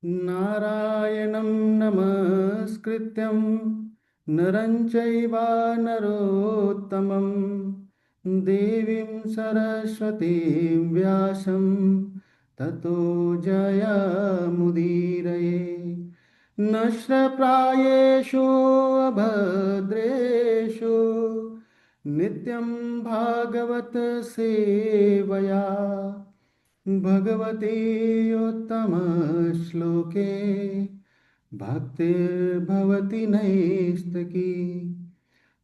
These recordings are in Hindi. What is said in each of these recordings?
नारायणं नमस्कृत्यं नरं चैव नरोत्तमं देवीं सरस्वतीं व्यासं ततो जयमुदीरये। नश्रप्रायेषु अभद्रेषु नित्यं भागवत सेवया भगवती उत्तमश्लोके भक्तिर्भवति नैस्तकी।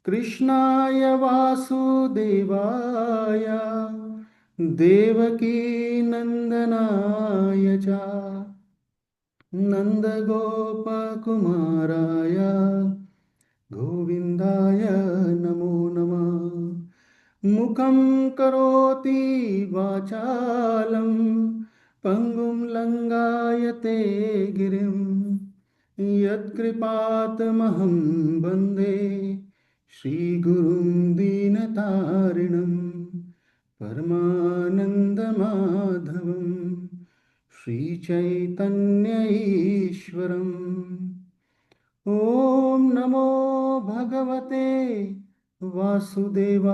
कृष्णाय वासुदेवाय देवकी नन्दनाय च नन्दगोपकुमाराय गोविन्दाय नमो नमः। मुखं करोति वाचालं पङ्गुं लङ्घयते गिरिं यत्कृपातमहं वन्दे श्रीगुरुं दीनतारिणं परमानन्दमाधवं श्रीचैतन्य ईश्वरम्। ॐ नमो भगवते वासुदेवाय।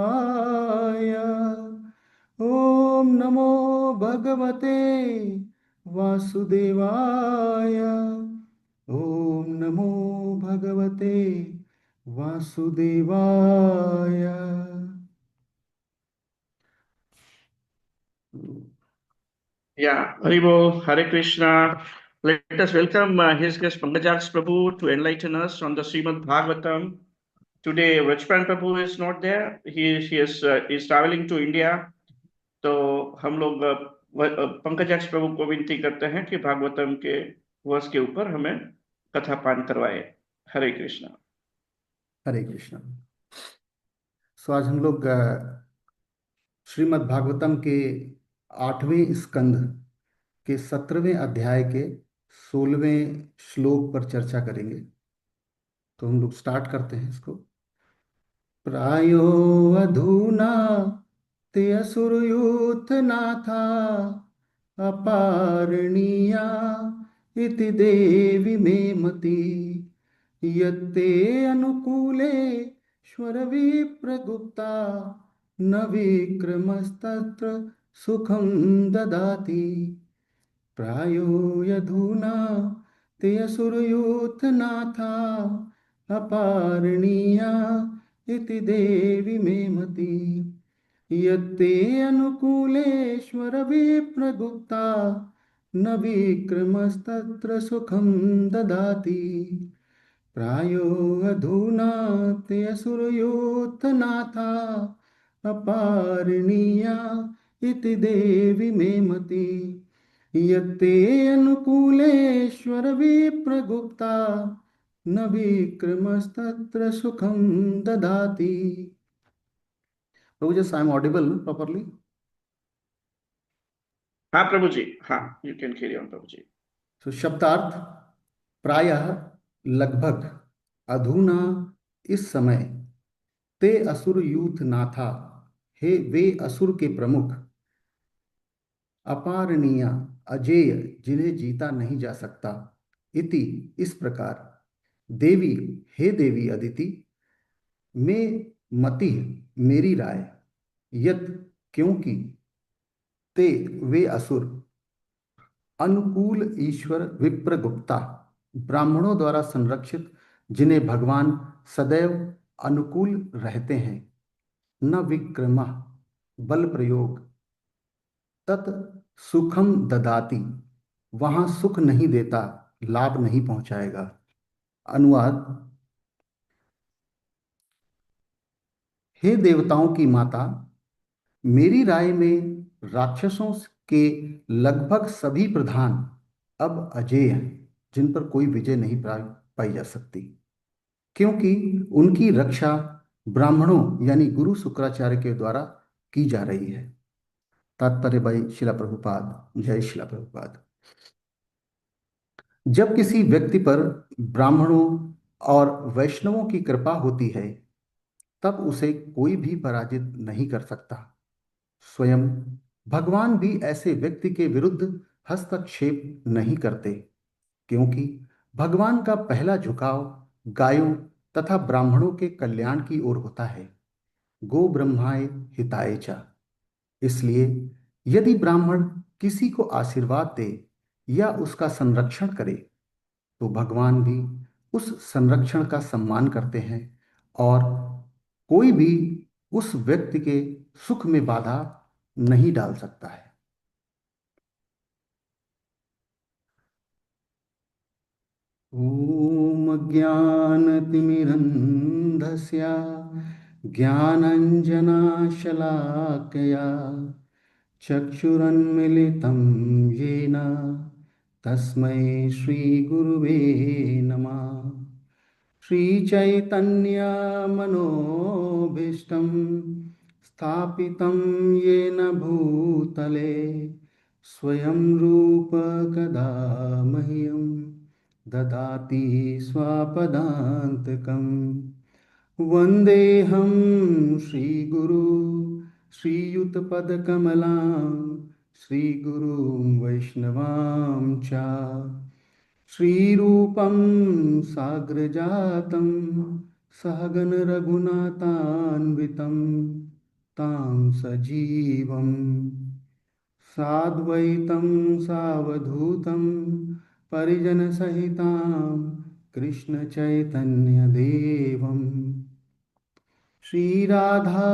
ॐ नमो भगवते वासुदेवाय। ॐ नमो भगवते वासुदेवाय। Yeah, Haribo, Hare Krishna. Let us welcome His Guest Pankajax Prabhu to enlighten us on the Srimad Bhagavatam. Today, Rajpan Prabhu is not there. He is traveling to India. तो हम लोग पंकजाक्ष प्रभु को विनती करते हैं कि भागवतम के वर्ष के ऊपर हमें कथा पान करवाए। हरे कृष्णा। हरे कृष्णा। आज हम लोग श्रीमद् भागवतम के 8वें स्कंध के 17वें अध्याय के 16वें श्लोक पर चर्चा करेंगे। तो हम लोग स्टार्ट करते हैं इसको। प्रायो अधुना ते असुरयूथ नाथा अपारणीया इति देवी मे मति यत्ते अनुकूले श्वर विप्रगुप्ता न विक्रमस्तत्र सुखं ददाति। प्रायो यधुना ते असुरयूथ नाथा अपारणीया इति देवी मे मति यत्ते अनुकूलेश्वर विप्रगुप्ता न विक्रमस्तत्र सुखं ददाति। प्रायो अधुना ते असुरयूथ नाथा अपारणीया इति देवी मे मति यत्ते अनुकूलेश्वर विप्रगुप्ता न विक्रमस्तत्र सुखं ददाति। प्रभु जी, आई एम ऑडिबल प्रॉपरली? हाँ प्रभु जी, हाँ, यू कैन कैरी ऑन प्रभु जी। तो शब्दार्थ प्रायः लगभग, अधुना इस समय, ते असुर यूथ नाथा हे वे असुर के प्रमुख, अपारणीय अजेय जिन्हें जीता नहीं जा सकता, इति इस प्रकार, देवी हे देवी अदिति, में मति मेरी राय, यत क्योंकि, ते वे असुर, अनुकूल ईश्वर विप्रगुप्ता ब्राह्मणों द्वारा संरक्षित जिन्हें भगवान सदैव अनुकूल रहते हैं, न विक्रमा बल प्रयोग, तत् सुखम ददाति वहां सुख नहीं देता, लाभ नहीं पहुंचाएगा। अनुवाद। हे देवताओं की माता, मेरी राय में राक्षसों के लगभग सभी प्रधान अब अजेय हैं, जिन पर कोई विजय नहीं पाई जा सकती, क्योंकि उनकी रक्षा ब्राह्मणों यानी गुरु शुक्राचार्य के द्वारा की जा रही है। तात्पर्य बाई शिला प्रभुपाद। जय शिला प्रभुपाद। जब किसी व्यक्ति पर ब्राह्मणों और वैष्णवों की कृपा होती है, तब उसे कोई भी पराजित नहीं कर सकता। स्वयं भगवान भी ऐसे व्यक्ति के विरुद्ध हस्तक्षेप नहीं करते। क्योंकि भगवान का पहला झुकाव गायों तथा ब्राह्मणों के कल्याण की ओर होता है। गो ब्रह्माय हिताय च। इसलिए यदि ब्राह्मण किसी को आशीर्वाद दे या उसका संरक्षण करे, तो भगवान भी उस संरक्षण का सम्मान करते हैं और कोई भी उस व्यक्ति के सुख में बाधा नहीं डाल सकता है। ॐ अज्ञानतिमिरन्धस्य ज्ञानञ्जनशलाकया चक्षुरुन्मीलितं येन तस्मै श्रीगुरुवे नमः। श्रीचैतन्यमनोभीष्टं स्थापितं येन भूतले स्वयं रूप कदा मह्यं ददाति स्वापदान्तिकम्। वन्देऽहं श्रीगुरु श्रीयुतपदकमलां श्रीगुरुं वैष्णवां च श्रीरूपं साग्रजातं सहगण रघुनाथान्वितं तां सजीवं साद्वैतं सावधूतं परिजनसहितां कृष्णचैतन्यदेवं श्रीराधा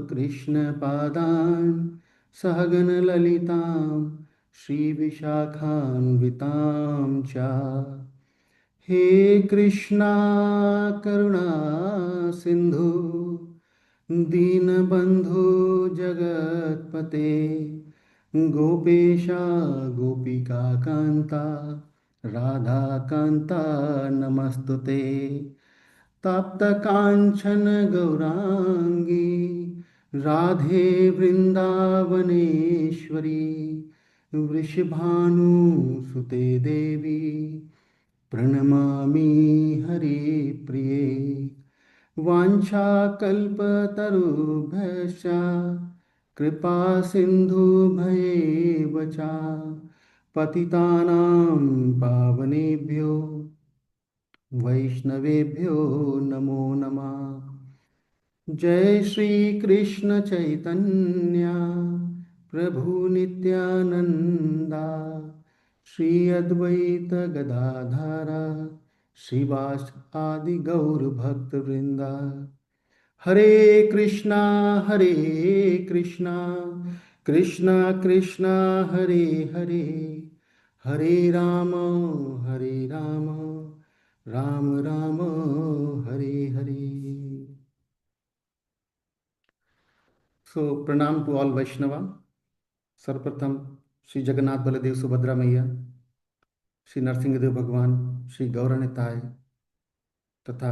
कृष्णपादान् सहगण ललितां श्रीविशाखान्वितां च। हे कृष्णा करुणा सिंधु दीनबंधु जगतपते गोपेशा गोपिका कांता राधा कांता नमस्तुते। तप्त कांचन गौरांगी राधे वृंदावनेश्वरी वृषभानुसुते देवी प्रणमामि हरिप्रिये। वाञ्छाकल्पतरुभ्यश्च कृपा सिन्धुभ्येव च पतितानां पावनेभ्यो वैष्णवेभ्यो नमो नमः। जय श्री कृष्ण चैतन्य प्रभु नित्यानंदा श्री अद्वैत गदाधरा श्रीवास आदि गौर भक्त वृंदा। हरे कृष्णा हरे कृष्णा कृष्णा कृष्णा हरे हरे हरे राम राम राम हरे हरे। सो प्रणाम टू ऑल वैष्णवा। सर्वप्रथम श्री जगन्नाथ बलदेव सुभद्रा मैया, श्री नरसिंहदेव भगवान, श्री गौरनिताय तथा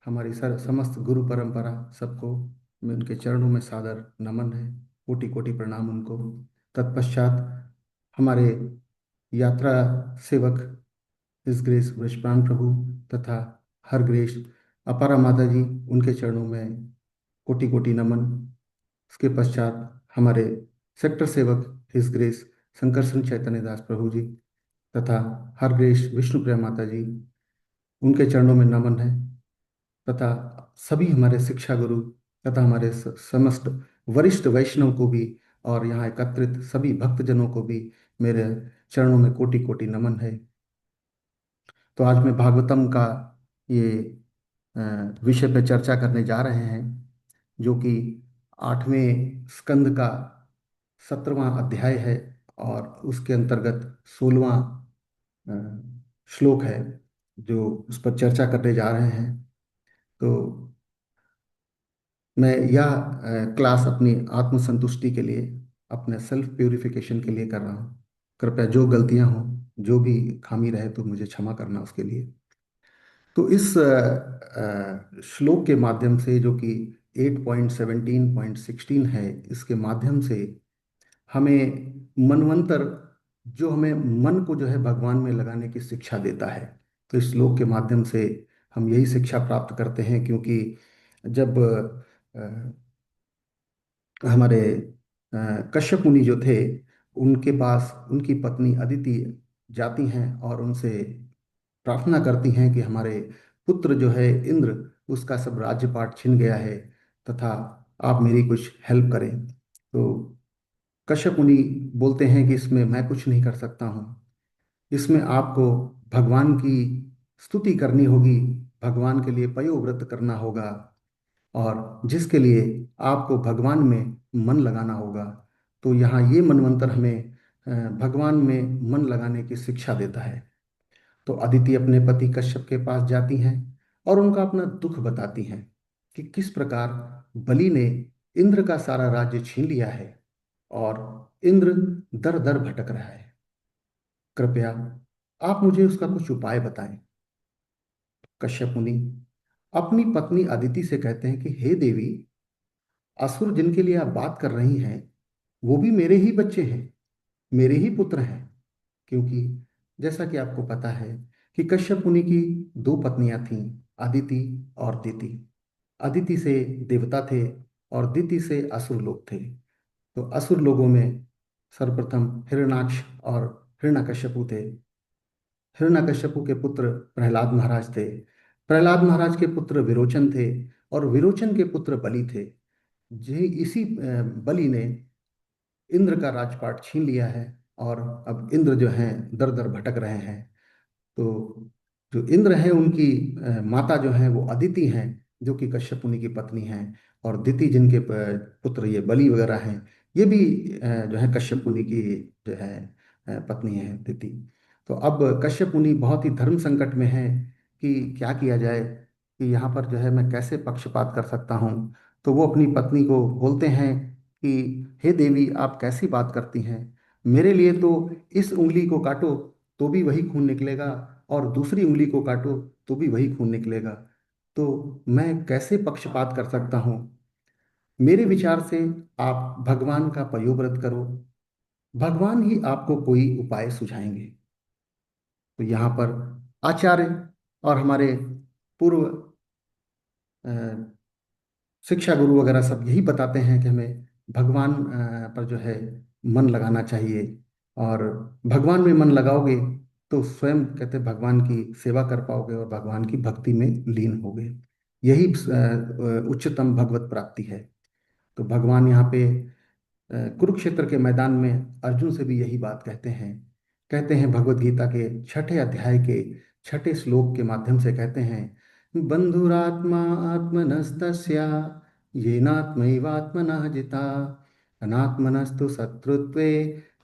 हमारी समस्त गुरु परंपरा सबको मैं उनके चरणों में सादर नमन है। कोटि कोटि प्रणाम उनको। तत्पश्चात हमारे यात्रा सेवक हिज ग्रेस ब्रजप्राण प्रभु तथा हर ग्रेस अपारा माता जी, उनके चरणों में कोटि कोटि नमन। इसके पश्चात हमारे सेक्टर सेवक हिज ग्रेस शंकर सिंह चैतन्य दास प्रभु जी तथा हर ग्रेस विष्णुप्रिया माता जी, उनके चरणों में नमन है। तथा सभी हमारे शिक्षा गुरु तथा हमारे समस्त वरिष्ठ वैष्णव को भी और यहाँ एकत्रित सभी भक्तजनों को भी मेरे चरणों में कोटि कोटि नमन है। तो आज मैं भागवतम का ये अ, विषय पे चर्चा करने जा रहे हैं, जो कि 8वें स्कंद का 17वां अध्याय है और उसके अंतर्गत 16वां श्लोक है, जो उस पर चर्चा करने जा रहे हैं। तो मैं यह क्लास अपनी आत्मसंतुष्टि के लिए, अपने सेल्फ प्यूरिफिकेशन के लिए कर रहा हूँ। कृपया जो गलतियां हों, जो भी खामी रहे तो मुझे क्षमा करना उसके लिए। तो इस श्लोक के माध्यम से, जो कि 8.17.16 है, इसके माध्यम से हमें मनवंतर, जो हमें मन को जो है भगवान में लगाने की शिक्षा देता है। तो इस श्लोक के माध्यम से हम यही शिक्षा प्राप्त करते हैं, क्योंकि जब हमारे कश्यप मुनि जो थे, उनके पास उनकी पत्नी अदिति जाती हैं और उनसे प्रार्थना करती हैं कि हमारे पुत्र जो है इंद्र, उसका सब राज्यपाट छिन गया है, तथा आप मेरी कुछ हेल्प करें। तो कश्यप मुनि बोलते हैं कि इसमें मैं कुछ नहीं कर सकता हूँ, इसमें आपको भगवान की स्तुति करनी होगी, भगवान के लिए पयोव्रत करना होगा, और जिसके लिए आपको भगवान में मन लगाना होगा। तो यहाँ ये मनवंतर हमें भगवान में मन लगाने की शिक्षा देता है। तो अदिति अपने पति कश्यप के पास जाती हैं और उनका अपना दुख बताती हैं कि किस प्रकार बलि ने इंद्र का सारा राज्य छीन लिया है और इंद्र दर दर भटक रहा है। कृपया आप मुझे उसका कुछ उपाय बताएं। कश्यप मुनि अपनी पत्नी अदिति से कहते हैं कि हे देवी, असुर जिनके लिए आप बात कर रही हैं वो भी मेरे ही बच्चे हैं, मेरे ही पुत्र हैं। क्योंकि जैसा कि आपको पता है कि कश्यप मुनि की दो पत्नियां थीं, अदिति और दिति। अदिति से देवता थे और दिति से असुर लोग थे। तो असुर लोगों में सर्वप्रथम हिरण्याक्ष और हिरण्यकश्यपु थे। हिरण्यकश्यपु के पुत्र प्रहलाद महाराज थे। प्रहलाद महाराज के पुत्र विरोचन थे और विरोचन के पुत्र बलि थे। जी इसी बलि ने इंद्र का राजपाट छीन लिया है और अब इंद्र जो हैं दर दर भटक रहे हैं। तो जो इंद्र हैं उनकी माता जो हैं वो अदिति हैं, जो कि कश्यप मुनि की पत्नी हैं। और दिति जिनके पुत्र ये बलि वगैरह हैं, ये भी जो है कश्यप मुनि की जो है पत्नी है दिति। तो अब कश्यप मुनि बहुत ही धर्म संकट में हैं कि क्या किया जाए, कि यहाँ पर जो है मैं कैसे पक्षपात कर सकता हूँ। तो वो अपनी पत्नी को बोलते हैं कि हे देवी, आप कैसी बात करती हैं, मेरे लिए तो इस उंगली को काटो तो भी वही खून निकलेगा, और दूसरी उंगली को काटो तो भी वही खून निकलेगा। तो मैं कैसे पक्षपात कर सकता हूँ। मेरे विचार से आप भगवान का पयोव्रत करो, भगवान ही आपको कोई उपाय सुझाएंगे। तो यहाँ पर आचार्य और हमारे पूर्व अ, शिक्षा गुरु वगैरह सब यही बताते हैं कि हमें भगवान पर जो है मन लगाना चाहिए। और भगवान में मन लगाओगे तो स्वयं कहते हैं भगवान की सेवा कर पाओगे और भगवान की भक्ति में लीन होगे। यही उच्चतम भगवत प्राप्ति है। तो भगवान यहाँ पे कुरुक्षेत्र के मैदान में अर्जुन से भी यही बात कहते हैं भगवत गीता के छठे अध्याय के छठे श्लोक के माध्यम से कहते हैं, बंधुरात्मा आत्मनस्तस्या येनात्मैवात्मनः जिता अनात्मनस्तु शत्रुत्वे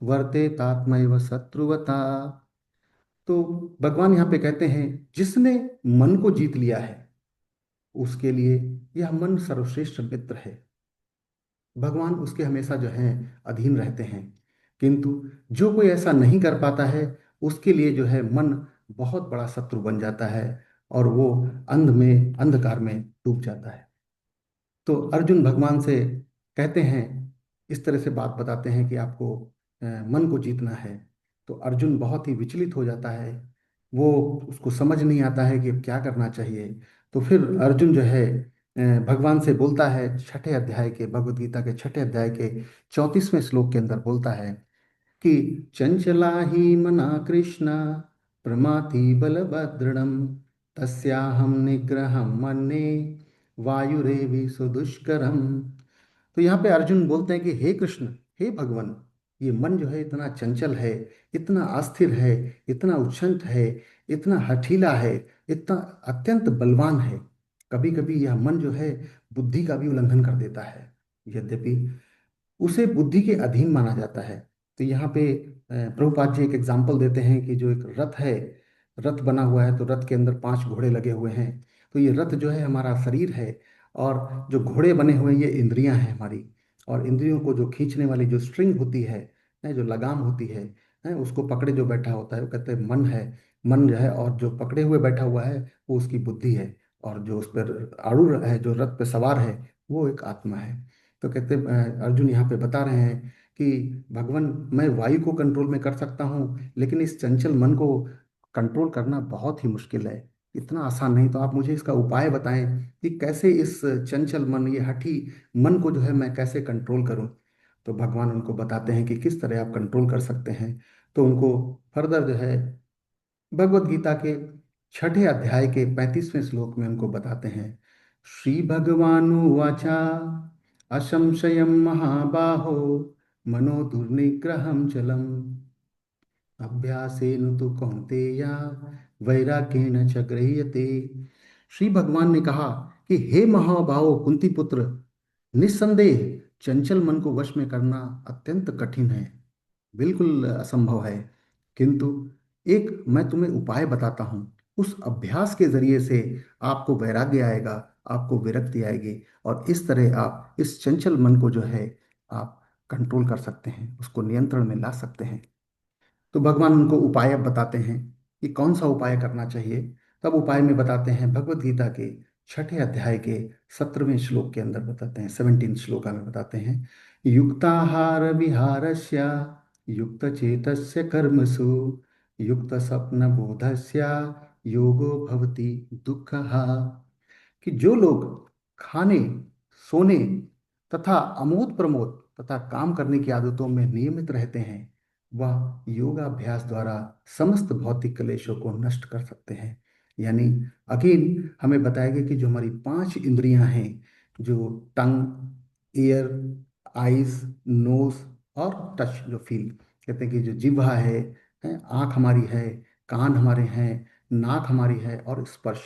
वर्तेतात्मैव शत्रुवता। तो भगवान यहाँ पे कहते हैं जिसने मन को जीत लिया है उसके लिए यह मन सर्वश्रेष्ठ मित्र है। भगवान उसके हमेशा जो है अधीन रहते हैं। किंतु जो कोई ऐसा नहीं कर पाता है उसके लिए जो है मन बहुत बड़ा शत्रु बन जाता है और वो अंधकार में डूब जाता है। तो अर्जुन भगवान से कहते हैं, इस तरह से बात बताते हैं कि आपको मन को जीतना है। तो अर्जुन बहुत ही विचलित हो जाता है, वो उसको समझ नहीं आता है कि अब क्या करना चाहिए। तो फिर अर्जुन जो है भगवान से बोलता है, छठे अध्याय के भगवत गीता के छठे अध्याय के 34वें श्लोक के अंदर बोलता है कि चंचला ही मना कृष्ण प्रमाथि बलभद्रणम तस्याहम निग्रहम मन्ये वायुरेवि सुदुष्करम। तो यहाँ पे अर्जुन बोलते हैं कि हे कृष्ण, हे भगवान, ये मन जो है इतना चंचल है, इतना अस्थिर है, इतना उच्छृंख है, इतना हठीला है, इतना अत्यंत बलवान है। कभी कभी यह मन जो है बुद्धि का भी उल्लंघन कर देता है। यद्यपि उसे बुद्धि के अधीन माना जाता है। तो यहाँ पे प्रभुपाद जी एक एग्जाम्पल देते हैं कि जो एक रथ है, रथ बना हुआ है तो रथ के अंदर 5 घोड़े लगे हुए हैं। तो ये रथ जो है हमारा शरीर है, और जो घोड़े बने हुए हैं ये इंद्रियां हैं हमारी। और इंद्रियों को जो खींचने वाली जो स्ट्रिंग होती है, जो लगाम होती है, उसको पकड़े जो बैठा होता है वो कहते हैं मन है। मन जो है, और जो पकड़े हुए बैठा हुआ है वो उसकी बुद्धि है, और जो उस पर आरूढ़ है, जो रथ पे सवार है, वो एक आत्मा है। तो कहते अर्जुन यहाँ पे बता रहे हैं कि भगवान, मैं वायु को कंट्रोल में कर सकता हूँ लेकिन इस चंचल मन को कंट्रोल करना बहुत ही मुश्किल है, इतना आसान नहीं। तो आप मुझे इसका उपाय बताएं कि कैसे इस चंचल मन, ये हठी मन को जो है मैं कैसे कंट्रोल करूं। तो भगवान उनको बताते हैं कि किस तरह आप कंट्रोल कर सकते हैं। तो उनको फर्दर जो है भगवत गीता के छठे अध्याय के 35वें श्लोक में उनको बताते हैं। श्री भगवानुवाचा असंशयं महाबाहो मनो दुर्निग्रहं चलम् अभ्यासेन तो कौन्तेय वैराग्येण च गृह्यते। श्री भगवान ने कहा कि हे महाबाहो कुंती पुत्र, निस्संदेह चंचल मन को वश में करना अत्यंत कठिन है, बिल्कुल असंभव है। किंतु एक मैं तुम्हें उपाय बताता हूँ। उस अभ्यास के जरिए से आपको वैराग्य आएगा, आपको विरक्ति आएगी, और इस तरह आप इस चंचल मन को जो है आप कंट्रोल कर सकते हैं, उसको नियंत्रण में ला सकते हैं। तो भगवान उनको उपाय अब बताते हैं कि कौन सा उपाय करना चाहिए। तब उपाय में बताते हैं, भगवत गीता के छठे अध्याय के 17वें श्लोक के अंदर बताते हैं, 17 श्लोका में बताते हैं, युक्ताहार विहारस्य युक्त चेतस्य कर्मसु युक्त स्वप्न बोधस्य योगो भवति दुःखः। कि जो लोग खाने, सोने तथा अमोद प्रमोद तथा काम करने की आदतों में नियमित रहते हैं, वह योगाभ्यास द्वारा समस्त भौतिक क्लेशों को नष्ट कर सकते हैं। यानी अगेन हमें बताया गया कि जो हमारी 5 इंद्रियां हैं, जो टंग, ईयर, आईज, नोज और टच, जो फील, कहते हैं कि जो जिह्वा है, आंख हमारी है, कान हमारे हैं, नाक हमारी है और स्पर्श,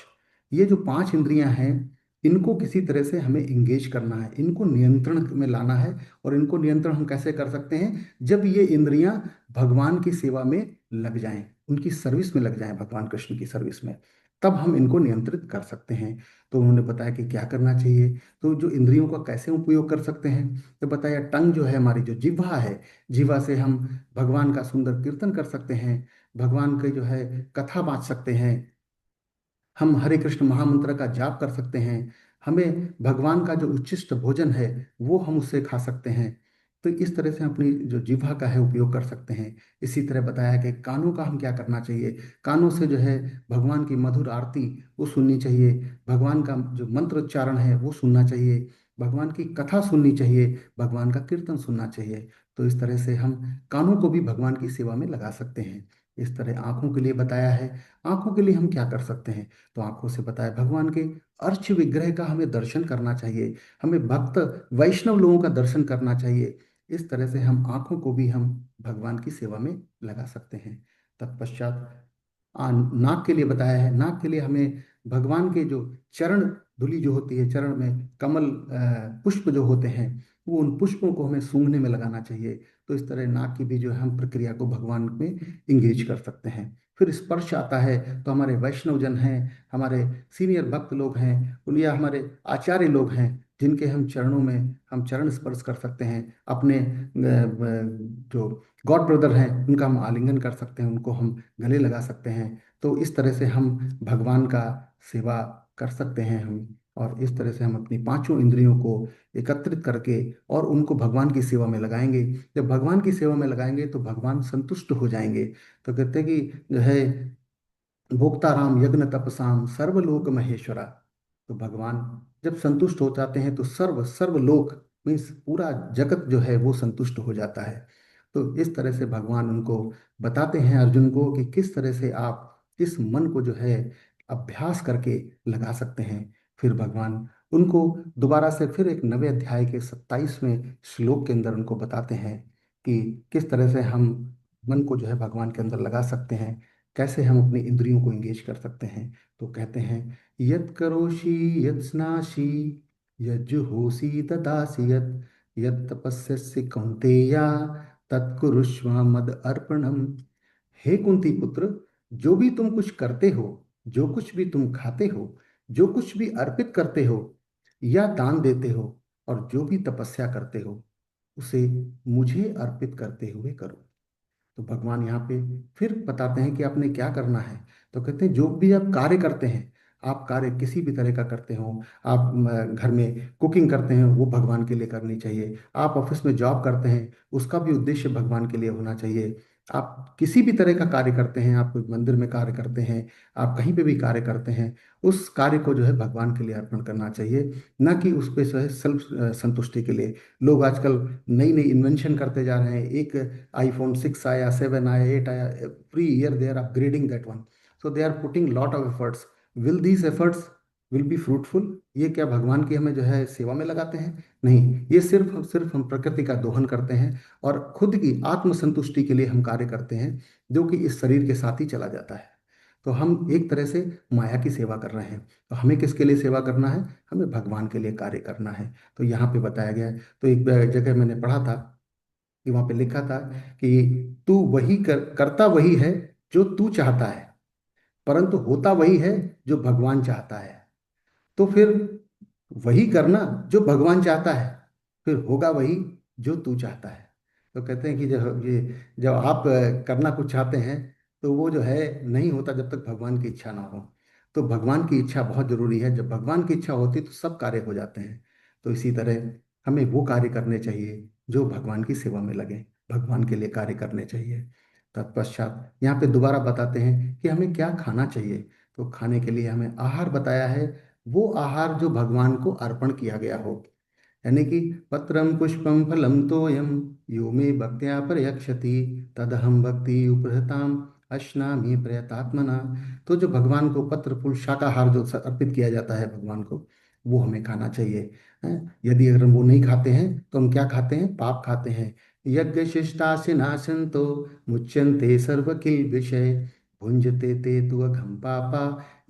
ये जो 5 इंद्रियां हैं, इनको किसी तरह से हमें इंगेज करना है, इनको नियंत्रण में लाना है। और इनको नियंत्रण हम कैसे कर सकते हैं? जब ये इंद्रियां भगवान की सेवा में लग जाएं, उनकी सर्विस में लग जाएं, भगवान कृष्ण की सर्विस में, तब हम इनको नियंत्रित कर सकते हैं। तो उन्होंने बताया कि क्या करना चाहिए। तो जो इंद्रियों का कैसे उपयोग कर सकते हैं, तो बताया टंग जो है, हमारी जो जिह्वा है, जिह्वा से हम भगवान का सुंदर कीर्तन कर सकते हैं, भगवान के जो है कथा बांट सकते हैं, हम हरे कृष्ण महामंत्र का जाप कर सकते हैं, हमें भगवान का जो उच्छिष्ट भोजन है वो हम उससे खा सकते हैं। तो इस तरह से अपनी जो जीवा का है उपयोग कर सकते हैं। इसी तरह बताया कि कानों का हम क्या करना चाहिए। कानों से जो है भगवान की मधुर आरती वो सुननी चाहिए, भगवान का जो मंत्र उच्चारण है वो सुनना चाहिए, भगवान की कथा सुननी चाहिए, भगवान का कीर्तन सुनना चाहिए। तो इस तरह से हम कानों को भी भगवान की सेवा में लगा सकते हैं। इस तरह आंखों के लिए बताया है। आंखों के लिए हम क्या कर सकते हैं? तो आंखों से बताया, भगवान के अर्च विग्रह का हमें दर्शन करना चाहिए, हमें भक्त वैष्णव लोगों का दर्शन करना चाहिए। इस तरह से हम आंखों को भी हम भगवान की सेवा में लगा सकते हैं। तत्पश्चात नाक के लिए बताया है। नाक के लिए हमें भगवान के जो चरण धूलि जो होती है, चरण में कमल पुष्प जो होते हैं, वो उन पुष्पों को हमें सूंघने में लगाना चाहिए। तो इस तरह नाक की भी जो है हम प्रक्रिया को भगवान में इंगेज कर सकते हैं। फिर स्पर्श आता है, तो हमारे वैष्णव जन हैं, हमारे सीनियर भक्त लोग हैं, उन या हमारे आचार्य लोग हैं, जिनके हम चरणों में हम चरण स्पर्श कर सकते हैं। अपने जो गॉड ब्रदर हैं उनका हम आलिंगन कर सकते हैं, उनको हम गले लगा सकते हैं। तो इस तरह से हम भगवान का सेवा कर सकते हैं हम। और इस तरह से हम अपनी 5 इंद्रियों को एकत्रित करके और उनको भगवान की सेवा में लगाएंगे। जब भगवान की सेवा में लगाएंगे तो भगवान संतुष्ट हो जाएंगे। तो कहते हैं कि जो है भोक्ताराम यज्ञ तपसाम सर्वलोक महेश्वरा। तो भगवान जब संतुष्ट हो जाते हैं तो सर्वलोक मीन्स पूरा जगत जो है वो संतुष्ट हो जाता है। तो इस तरह से भगवान उनको बताते हैं अर्जुन को कि किस तरह से आप इस मन को जो है अभ्यास करके लगा सकते हैं। फिर भगवान उनको दोबारा से फिर एक नवे अध्याय के 27वें श्लोक के अंदर उनको बताते हैं कि किस तरह से हम मन को जो है भगवान के अंदर लगा सकते हैं, कैसे हम अपनी इंद्रियों को एंगेज कर सकते हैं। तो कहते हैं, यत् करोषि यत् स्नासि यज्जुहोषि ददासि यत् यत् तपस्यसि कौन्तेय तत्कुरुष्व मद अर्पणम। हे कुंती पुत्र, जो भी तुम कुछ करते हो, जो कुछ भी तुम खाते हो, जो कुछ भी अर्पित करते हो या दान देते हो, और जो भी तपस्या करते हो, उसे मुझे अर्पित करते हुए करो। तो भगवान यहाँ पे फिर बताते हैं कि आपने क्या करना है। तो कहते हैं, जो भी आप कार्य करते हैं, आप कार्य किसी भी तरह का करते हो, आप घर में कुकिंग करते हैं वो भगवान के लिए करनी चाहिए, आप ऑफिस में जॉब करते हैं उसका भी उद्देश्य भगवान के लिए होना चाहिए, आप किसी भी तरह का कार्य करते हैं, आप कोई मंदिर में कार्य करते हैं, आप कहीं पे भी कार्य करते हैं, उस कार्य को जो है भगवान के लिए अर्पण करना चाहिए, ना कि उस पे जो है सेल्फ संतुष्टि के लिए। लोग आजकल नई नई इन्वेंशन करते जा रहे हैं। एक आईफोन 6 आया, 7 आया, 8 आया, every year they are upgrading that one. So they are putting lot of efforts. Will these efforts will be fruitful? ये क्या भगवान की हमें जो है सेवा में लगाते हैं? नहीं, ये सिर्फ सिर्फ हम प्रकृति का दोहन करते हैं और खुद की आत्मसंतुष्टि के लिए हम कार्य करते हैं, जो कि इस शरीर के साथ ही चला जाता है। तो हम एक तरह से माया की सेवा कर रहे हैं। तो हमें किसके लिए सेवा करना है? हमें भगवान के लिए कार्य करना है। तो यहाँ पे बताया गया है। तो एक जगह मैंने पढ़ा था कि वहाँ पे लिखा था कि तू वही करता वही है जो तू चाहता है, परंतु होता वही है जो भगवान चाहता है। तो फिर वही करना जो भगवान चाहता है, फिर होगा वही जो तू चाहता है। तो कहते हैं कि जब आप करना कुछ चाहते हैं, तो वो जो है नहीं होता जब तक भगवान की इच्छा ना हो। तो भगवान की इच्छा बहुत जरूरी है। जब भगवान की इच्छा होती है तो सब कार्य हो जाते हैं। तो इसी तरह हमें वो कार्य करने चाहिए जो भगवान की सेवा में लगे, भगवान के लिए कार्य करने चाहिए। तत्पश्चात यहाँ पे दोबारा बताते हैं कि हमें क्या खाना चाहिए। तो खाने के लिए हमें आहार बताया है, वो आहार जो भगवान को अर्पण किया गया हो। यानी कि पत्रम पुष्पम फलम तोयम यो मे भक्त्या प्रयक्षति तदहम भक्ति उपहृताम अश्नामि प्रयतात्मना। तो जो भगवान को पत्र फूल शाकाहार जो अर्पित किया जाता है भगवान को, वो हमें खाना चाहिए। यदि अगर हम वो नहीं खाते हैं तो हम क्या खाते हैं? पाप खाते हैं। यज्ञ शिष्टासि नाशंतो मुच्यन्ते सर्व किल विषय भुंजते ते तु अघम पापा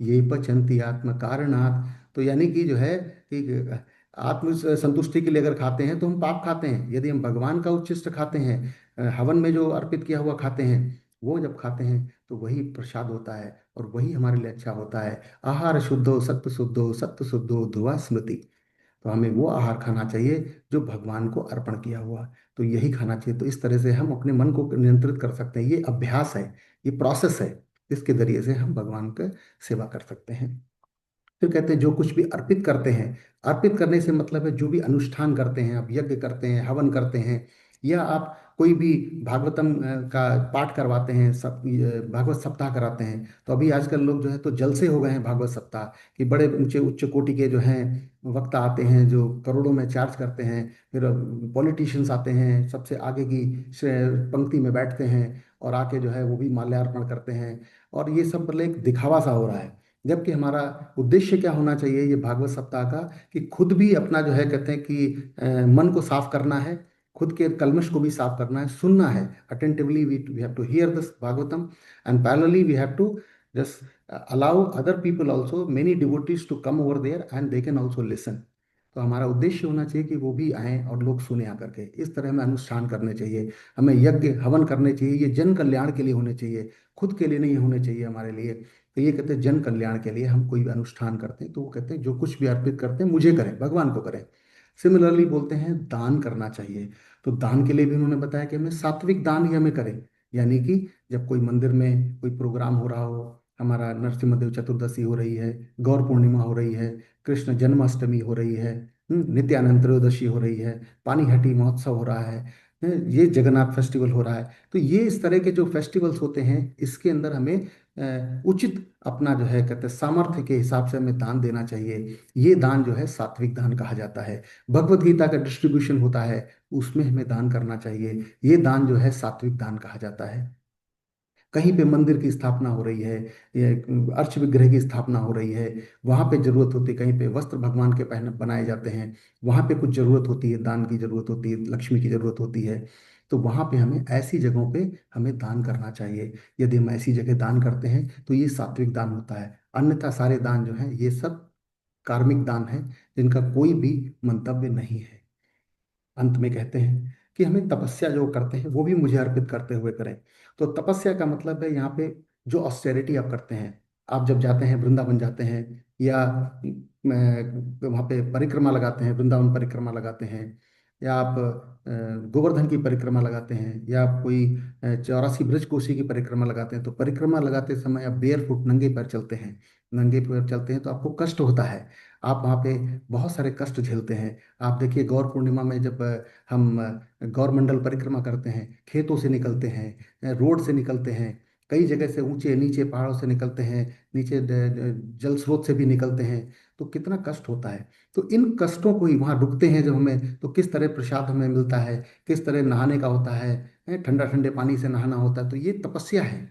ये पचंती आत्म कारणात्। तो यानी कि जो है कि आत्म संतुष्टि के लिए अगर खाते हैं तो हम पाप खाते हैं। यदि हम भगवान का उच्छिष्ट खाते हैं, हवन में जो अर्पित किया हुआ खाते हैं, वो जब खाते हैं तो वही प्रसाद होता है और वही हमारे लिए अच्छा होता है। आहार शुद्धो सत्व शुद्धो ध्रुवा स्मृति। तो हमें वो आहार खाना चाहिए जो भगवान को अर्पण किया हुआ। तो यही खाना चाहिए। तो इस तरह से हम अपने मन को नियंत्रित कर सकते हैं। ये अभ्यास है, ये प्रोसेस है, इसके जरिए से हम भगवान का सेवा कर सकते हैं। फिर कहते हैं जो कुछ भी अर्पित करते हैं, अर्पित करने से मतलब है जो भी अनुष्ठान करते हैं, आप यज्ञ करते हैं, हवन करते हैं, या आप कोई भी भागवतम का पाठ करवाते हैं, सब भागवत सप्ताह कराते हैं। तो अभी आजकल लोग जो है तो जलसे हो गए हैं भागवत सप्ताह, कि बड़े ऊंचे उच्च कोटि के जो हैं वक्ता आते हैं जो करोड़ों में चार्ज करते हैं। फिर पॉलिटिशियंस आते हैं, सबसे आगे की पंक्ति में बैठते हैं और आके जो है वो भी माल्यार्पण करते हैं। और ये सब मतलब एक दिखावा सा हो रहा है। जबकि हमारा उद्देश्य क्या होना चाहिए ये भागवत सप्ताह का? कि खुद भी अपना जो है कहते हैं कि मन को साफ करना है, खुद के कलमश को भी साफ करना है, सुनना है attentively. We have to hear this Bhagavatam and parallelly we have to just allow other people also, many devotees to come over there and they can also listen. तो हमारा उद्देश्य होना चाहिए कि वो भी आएं और लोग सुने आकर के। इस तरह हमें अनुष्ठान करने चाहिए, हमें यज्ञ हवन करने चाहिए। ये जन कल्याण के लिए होने चाहिए, खुद के लिए नहीं होने चाहिए हमारे लिए। तो ये कहते हैं जन कल्याण के लिए हम कोई भी अनुष्ठान करते हैं तो वो कहते हैं जो कुछ भी अर्पित करते हैं मुझे करें, भगवान को करें। सिमिलरली बोलते हैं दान करना चाहिए। तो दान के लिए भी उन्होंने बताया कि हमें सात्विक दान ही हमें करें। यानी कि जब कोई मंदिर में कोई प्रोग्राम हो रहा हो, हमारा नरसिम्हा चतुर्दशी हो रही है, गौर पूर्णिमा हो रही है, कृष्ण जन्माष्टमी हो रही है, नित्यानंद त्रयोदशी हो रही है, पानीहाटी महोत्सव हो रहा है, ये जगन्नाथ फेस्टिवल हो रहा है। तो ये इस तरह के जो फेस्टिवल्स होते हैं, इसके अंदर हमें उचित अपना जो है कहते हैं सामर्थ्य के हिसाब से हमें दान देना चाहिए। ये दान जो है सात्विक दान कहा जाता है। भगवत गीता का डिस्ट्रीब्यूशन होता है, उसमें हमें दान करना चाहिए। ये दान जो है सात्विक दान कहा जाता है। कहीं पे मंदिर की स्थापना हो रही है, ये अर्च विग्रह की स्थापना हो रही है, वहां पे जरूरत होती है। कहीं पे वस्त्र भगवान के पहने बनाए जाते हैं, वहां पे कुछ जरूरत होती है, दान की जरूरत होती है, लक्ष्मी की जरूरत होती है। तो वहां पे हमें ऐसी जगहों पे हमें दान करना चाहिए। यदि हम ऐसी जगह दान करते हैं तो ये सात्विक दान होता है। अन्यथा सारे दान जो हैं ये सब कार्मिक दान है, जिनका कोई भी मंतव्य नहीं है। अंत में कहते हैं कि हमें तपस्या जो करते हैं वो भी मुझे अर्पित करते हुए करें। तो तपस्या का मतलब है यहाँ पे जो ऑस्टेरिटी आप करते हैं। आप जब जाते हैं वृंदावन जाते हैं, या वहाँ पे परिक्रमा लगाते हैं, वृंदावन परिक्रमा लगाते हैं, या आप गोवर्धन की परिक्रमा लगाते हैं, या आप कोई 84 ब्रज कोशी की परिक्रमा लगाते हैं, तो परिक्रमा लगाते समय आप बेयर फुट नंगे पैर चलते हैं, नंगे पैर चलते हैं तो आपको कष्ट होता है। आप वहाँ पे बहुत सारे कष्ट झेलते हैं। आप देखिए गौर पूर्णिमा में जब हम गौर मंडल परिक्रमा करते हैं, खेतों से निकलते हैं, रोड से निकलते हैं, कई जगह से ऊंचे नीचे पहाड़ों से निकलते हैं, नीचे जल स्रोत से भी निकलते हैं, तो कितना कष्ट होता है। तो इन कष्टों को ही वहाँ रुकते हैं जब हमें, तो किस तरह प्रसाद हमें मिलता है, किस तरह नहाने का होता है, ठंडा ठंडे पानी से नहाना होता है, तो ये तपस्या है।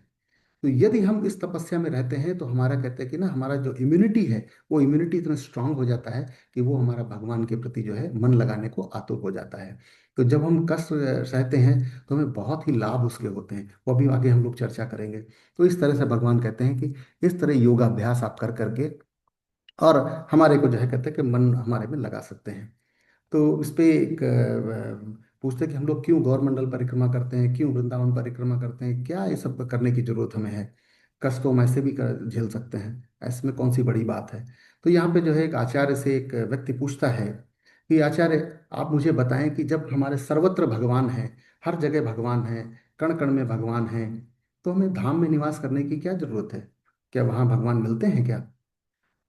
तो यदि हम इस तपस्या में रहते हैं तो हमारा कहते हैं कि ना हमारा जो इम्यूनिटी है, वो इम्यूनिटी इतना स्ट्रांग हो जाता है कि वो हमारा भगवान के प्रति जो है मन लगाने को आतुर हो जाता है। तो जब हम कष्ट सहते हैं तो हमें बहुत ही लाभ उसके होते हैं, वो अभी आगे हम लोग चर्चा करेंगे। तो इस तरह से भगवान कहते हैं कि इस तरह योगाभ्यास आप कर करके और हमारे को जो है कहते हैं कि मन हमारे में लगा सकते हैं। तो इस पे एक पूछते हैं कि हम लोग क्यों गौरमंडल परिक्रमा करते हैं, क्यों वृंदावन परिक्रमा करते हैं, क्या ये सब करने की जरूरत हमें है, कष्ट तो हम ऐसे भी झेल सकते हैं, ऐसे में कौन सी बड़ी बात है। तो यहाँ पे जो है एक आचार्य से एक व्यक्ति पूछता है कि आचार्य, आप मुझे बताएं कि जब हमारे सर्वत्र भगवान है, हर जगह भगवान है, कण कण में भगवान है, तो हमें धाम में निवास करने की क्या जरूरत है, क्या वहाँ भगवान मिलते हैं क्या।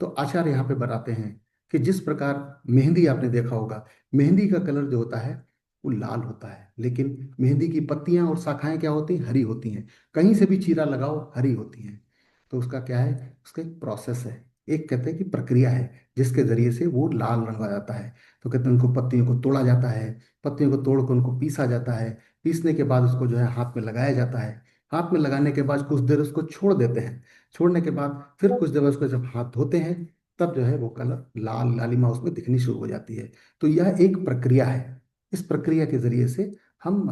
तो आचार्य यहाँ पे बताते हैं कि जिस प्रकार मेहंदी आपने देखा होगा, मेहंदी का कलर जो होता है वो लाल होता है, लेकिन मेहंदी की पत्तियां और शाखाएं क्या होती हैं, हरी होती हैं। कहीं से भी चीरा लगाओ हरी होती हैं। तो उसका क्या है, उसका एक प्रोसेस है, एक कहते हैं कि प्रक्रिया है, जिसके जरिए से वो लाल रंग आ जाता है। तो कहते हैं उनको पत्तियों को तोड़ा जाता है, पत्तियों को तोड़ कर उनको पीसा जाता है, पीसने के बाद उसको जो है हाथ में लगाया जाता है। हाथ में लगाने के बाद कुछ देर उसको छोड़ देते हैं, छोड़ने के बाद फिर कुछ देर उसको जब हाथ धोते हैं, तब जो है वो कलर लाल लालिमा उसमें दिखनी शुरू हो जाती है। तो यह एक प्रक्रिया है। इस प्रक्रिया के जरिए से हम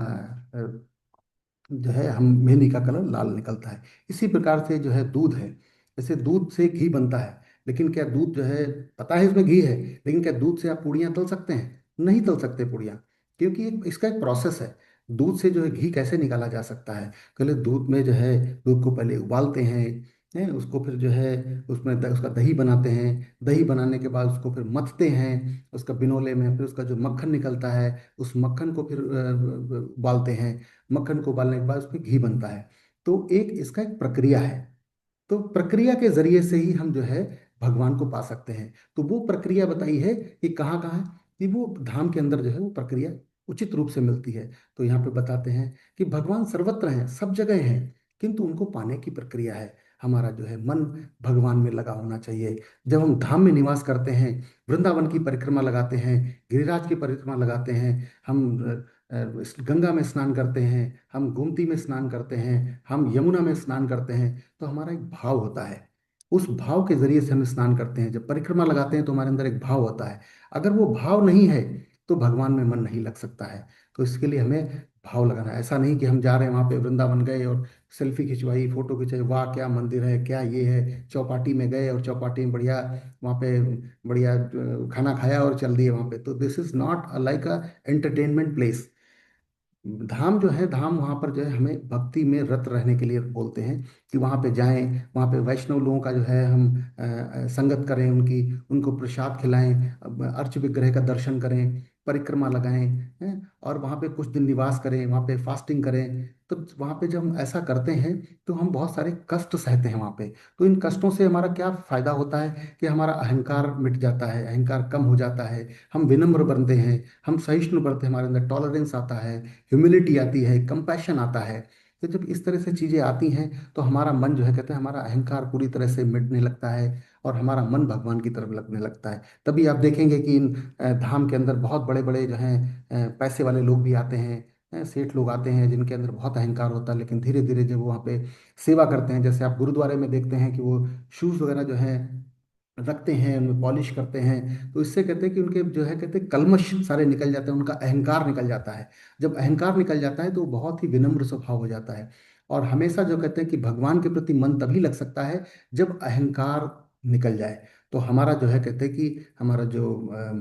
जो है हम मेहंदी का कलर लाल निकलता है। इसी प्रकार से जो है दूध है, जैसे दूध से घी बनता है, लेकिन क्या दूध जो है, पता है इसमें घी है, लेकिन क्या दूध से आप पूड़ियाँ तल सकते हैं, नहीं तल सकते पूड़ियाँ, क्योंकि इसका एक प्रोसेस है। दूध से जो है घी कैसे निकाला जा सकता है, पहले दूध में जो है दूध को पहले उबालते हैं, उसको फिर जो है उसमें उसका दही बनाते हैं, दही बनाने के बाद उसको फिर मथते हैं उसका बिनोले में, फिर उसका जो मक्खन निकलता है उस मक्खन को फिर उबालते हैं, मक्खन को उबालने के बाद उसमें घी बनता है। तो एक इसका एक प्रक्रिया है। तो प्रक्रिया के जरिए से ही हम जो है भगवान को पा सकते हैं। तो वो प्रक्रिया बताई है कि कहाँ कहाँ है, कि वो धाम के अंदर जो है वो प्रक्रिया उचित रूप से मिलती है। तो यहाँ पे बताते हैं कि भगवान सर्वत्र हैं, सब जगह हैं, किंतु उनको पाने की प्रक्रिया है। हमारा जो है मन भगवान में लगा होना चाहिए। जब हम धाम में निवास करते हैं, वृंदावन की परिक्रमा लगाते हैं, गिरिराज की परिक्रमा लगाते हैं, हम गंगा में स्नान करते हैं, हम गोमती में स्नान करते हैं, हम यमुना में स्नान करते हैं, तो हमारा एक भाव होता है। उस भाव के जरिए से हम स्नान करते हैं। जब परिक्रमा लगाते हैं तो हमारे अंदर एक भाव होता है। अगर वो भाव नहीं है तो भगवान में मन नहीं लग सकता है। तो इसके लिए हमें भाव लगाना है। ऐसा नहीं कि हम जा रहे हैं वहाँ पे वृंदावन गए और सेल्फी खिंचवाई, फोटो खिंचाई, वाह क्या मंदिर है, क्या ये है, चौपाटी में गए और चौपाटी में बढ़िया वहाँ पे बढ़िया खाना खाया और चल दिए वहाँ पे। तो this is not like a entertainment place. धाम जो है, धाम वहाँ पर जो है हमें भक्ति में रत रहने के लिए बोलते हैं, कि वहाँ पे जाएं, वहाँ पे वैष्णव लोगों का जो है हम संगत करें, उनकी, उनको प्रसाद खिलाएं, अर्च विग्रह का दर्शन करें, परिक्रमा लगाएं, और वहाँ पे कुछ दिन निवास करें, वहाँ पे फास्टिंग करें। तो वहाँ पे जब हम ऐसा करते हैं तो हम बहुत सारे कष्ट सहते हैं वहाँ पे। तो इन कष्टों से हमारा क्या फायदा होता है कि हमारा अहंकार मिट जाता है, अहंकार कम हो जाता है, हम विनम्र बनते हैं, हम सहिष्णु बनते हैं, हमारे अंदर टॉलरेंस आता है, ह्यूमिलिटी आती है, कंपैशन आता है। तो जब इस तरह से चीज़ें आती हैं तो हमारा मन जो है कहते हैं हमारा अहंकार पूरी तरह से मिटने लगता है, और हमारा मन भगवान की तरफ लगने लगता है। तभी आप देखेंगे कि इन धाम के अंदर बहुत बड़े बड़े जो हैं पैसे वाले लोग भी आते हैं, सेठ लोग आते हैं जिनके अंदर बहुत अहंकार होता है, लेकिन धीरे धीरे जब वो वहाँ पे सेवा करते हैं, जैसे आप गुरुद्वारे में देखते हैं कि वो शूज़ वगैरह जो है रखते हैं, उनमें पॉलिश करते हैं, तो इससे कहते हैं कि उनके जो है कहते हैं कल्मश सारे निकल जाते हैं, उनका अहंकार निकल जाता है। जब अहंकार निकल जाता है तो वो बहुत ही विनम्र स्वभाव हो जाता है। और हमेशा जो कहते हैं कि भगवान के प्रति मन तभी लग सकता है जब अहंकार निकल जाए। तो हमारा जो है कहते हैं कि हमारा जो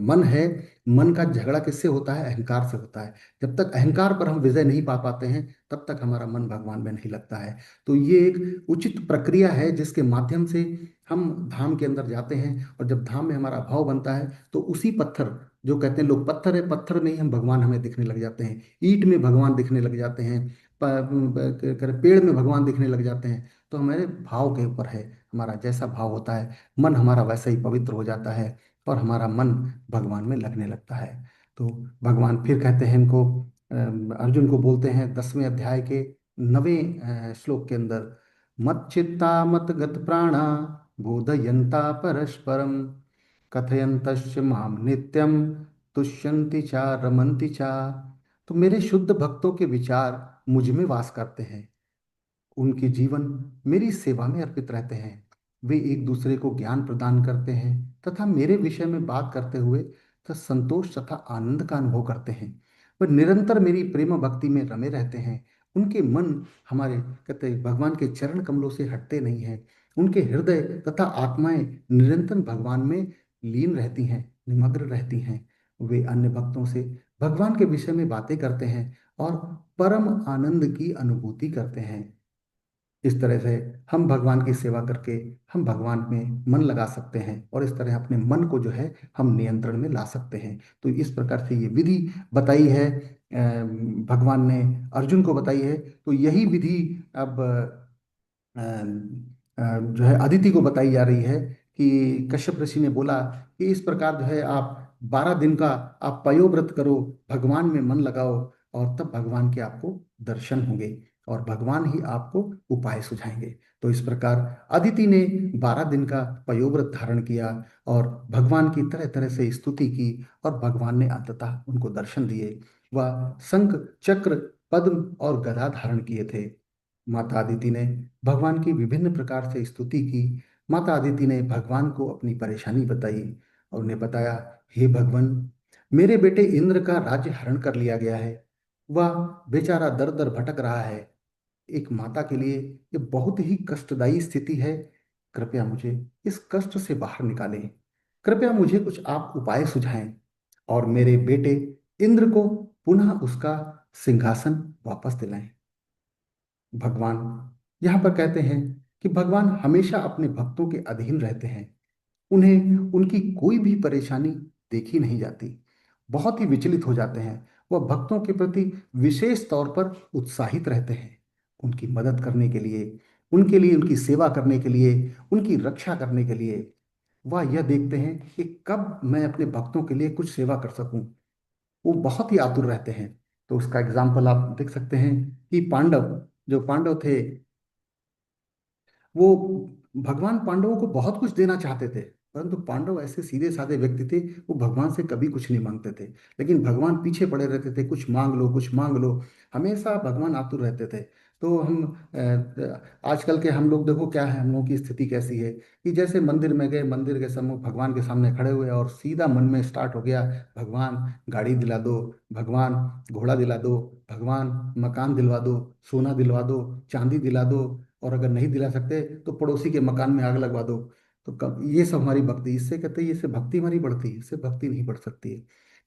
मन है, मन का झगड़ा किससे होता है, अहंकार से होता है। जब तक अहंकार पर हम विजय नहीं पा पाते हैं तब तक हमारा मन भगवान में नहीं लगता है। तो ये एक उचित प्रक्रिया है जिसके माध्यम से हम धाम के अंदर जाते हैं और जब धाम में हमारा भाव बनता है तो उसी पत्थर, जो कहते हैं लोग पत्थर है, पत्थर नहीं, हम भगवान हमें दिखने लग जाते हैं, ईंट में भगवान दिखने लग जाते हैं, पेड़ में भगवान दिखने लग जाते हैं। तो हमारे भाव के ऊपर है, हमारा जैसा भाव होता है मन हमारा वैसा ही पवित्र हो जाता है और हमारा मन भगवान में लगने लगता है। तो भगवान फिर कहते हैं इनको, अर्जुन को बोलते हैं 10वें अध्याय के 9वें श्लोक के अंदर, मत चित्ता मत गत प्राणा बोधयंता परस्परम कथयंतश्च माम नित्यम तुष्यन्ति चा रमन्ति चा। तो मेरे शुद्ध भक्तों के विचार मुझ में वास करते हैं, उनके जीवन मेरी सेवा में अर्पित रहते हैं, वे एक दूसरे को ज्ञान प्रदान करते हैं तथा मेरे विषय में बात करते हुए तथा संतोष तथा आनंद का अनुभव करते हैं। वे निरंतर मेरी प्रेम भक्ति में रमे रहते हैं, उनके मन हमारे कहते हैं भगवान के चरण कमलों से हटते नहीं हैं, उनके हृदय तथा आत्माएं निरंतर भगवान में लीन रहती हैं, निमग्न रहती हैं। वे अन्य भक्तों से भगवान के विषय में बातें करते हैं और परम आनंद की अनुभूति करते हैं। इस तरह से हम भगवान की सेवा करके हम भगवान में मन लगा सकते हैं और इस तरह अपने मन को जो है हम नियंत्रण में ला सकते हैं। तो इस प्रकार से ये विधि बताई है, भगवान ने अर्जुन को बताई है। तो यही विधि अब जो है अदिति को बताई जा रही है कि कश्यप ऋषि ने बोला कि इस प्रकार जो है आप 12 दिन का आप पयोव्रत करो, भगवान में मन लगाओ और तब भगवान के आपको दर्शन होंगे और भगवान ही आपको उपाय सुझाएंगे। तो इस प्रकार अदिति ने 12 दिन का पयोव्रत धारण किया और भगवान की तरह तरह से स्तुति की और भगवान ने अंततः उनको दर्शन दिए। वह शंख चक्र पद्म और गदा धारण किए थे। माता अदिति ने भगवान की विभिन्न प्रकार से स्तुति की। माता अदिति ने भगवान को अपनी परेशानी बताई और उन्हें बताया, हे भगवान, मेरे बेटे इंद्र का राज्य हरण कर लिया गया है, वह बेचारा दर दर भटक रहा है। एक माता के लिए ये बहुत ही कष्टदायी स्थिति है। कृपया मुझे इस कष्ट से बाहर निकालें, कृपया मुझे कुछ आप उपाय सुझाएं और मेरे बेटे इंद्र को पुनः उसका सिंहासन वापस दिलाएं। भगवान यहाँ पर कहते हैं कि भगवान हमेशा अपने भक्तों के अधीन रहते हैं, उन्हें उनकी कोई भी परेशानी देखी नहीं जाती, बहुत ही विचलित हो जाते हैं। वह भक्तों के प्रति विशेष तौर पर उत्साहित रहते हैं, उनकी मदद करने के लिए, उनकी सेवा करने के लिए, उनकी रक्षा करने के लिए। वह यह देखते हैं कि कब मैं अपने भक्तों के लिए कुछ सेवा कर सकूं, वो बहुत ही आतुर रहते हैं। तो उसका एग्जाम्पल आप देख सकते हैं कि पांडव, जो पांडव थे, वो भगवान पांडवों को बहुत कुछ देना चाहते थे, परंतु पांडव ऐसे सीधे साधे व्यक्ति थे, वो भगवान से कभी कुछ नहीं मांगते थे। लेकिन भगवान पीछे पड़े रहते थे, कुछ मांग लो कुछ मांग लो, हमेशा भगवान आतुर रहते थे। तो हम आजकल के हम लोग देखो क्या है, हम लोगों की स्थिति कैसी है कि जैसे मंदिर में गए, मंदिर के सम्मुख भगवान के सामने खड़े हुए और सीधा मन में स्टार्ट हो गया, भगवान गाड़ी दिला दो, भगवान घोड़ा दिला दो, भगवान मकान दिलवा दो, सोना दिलवा दो, चांदी दिला दो, और अगर नहीं दिला सकते तो पड़ोसी के मकान में आग लगवा दो। तो कब ये सब हमारी भक्ति, इससे कहते हैं इससे भक्ति हमारी बढ़ती है, इससे भक्ति नहीं बढ़ सकती है।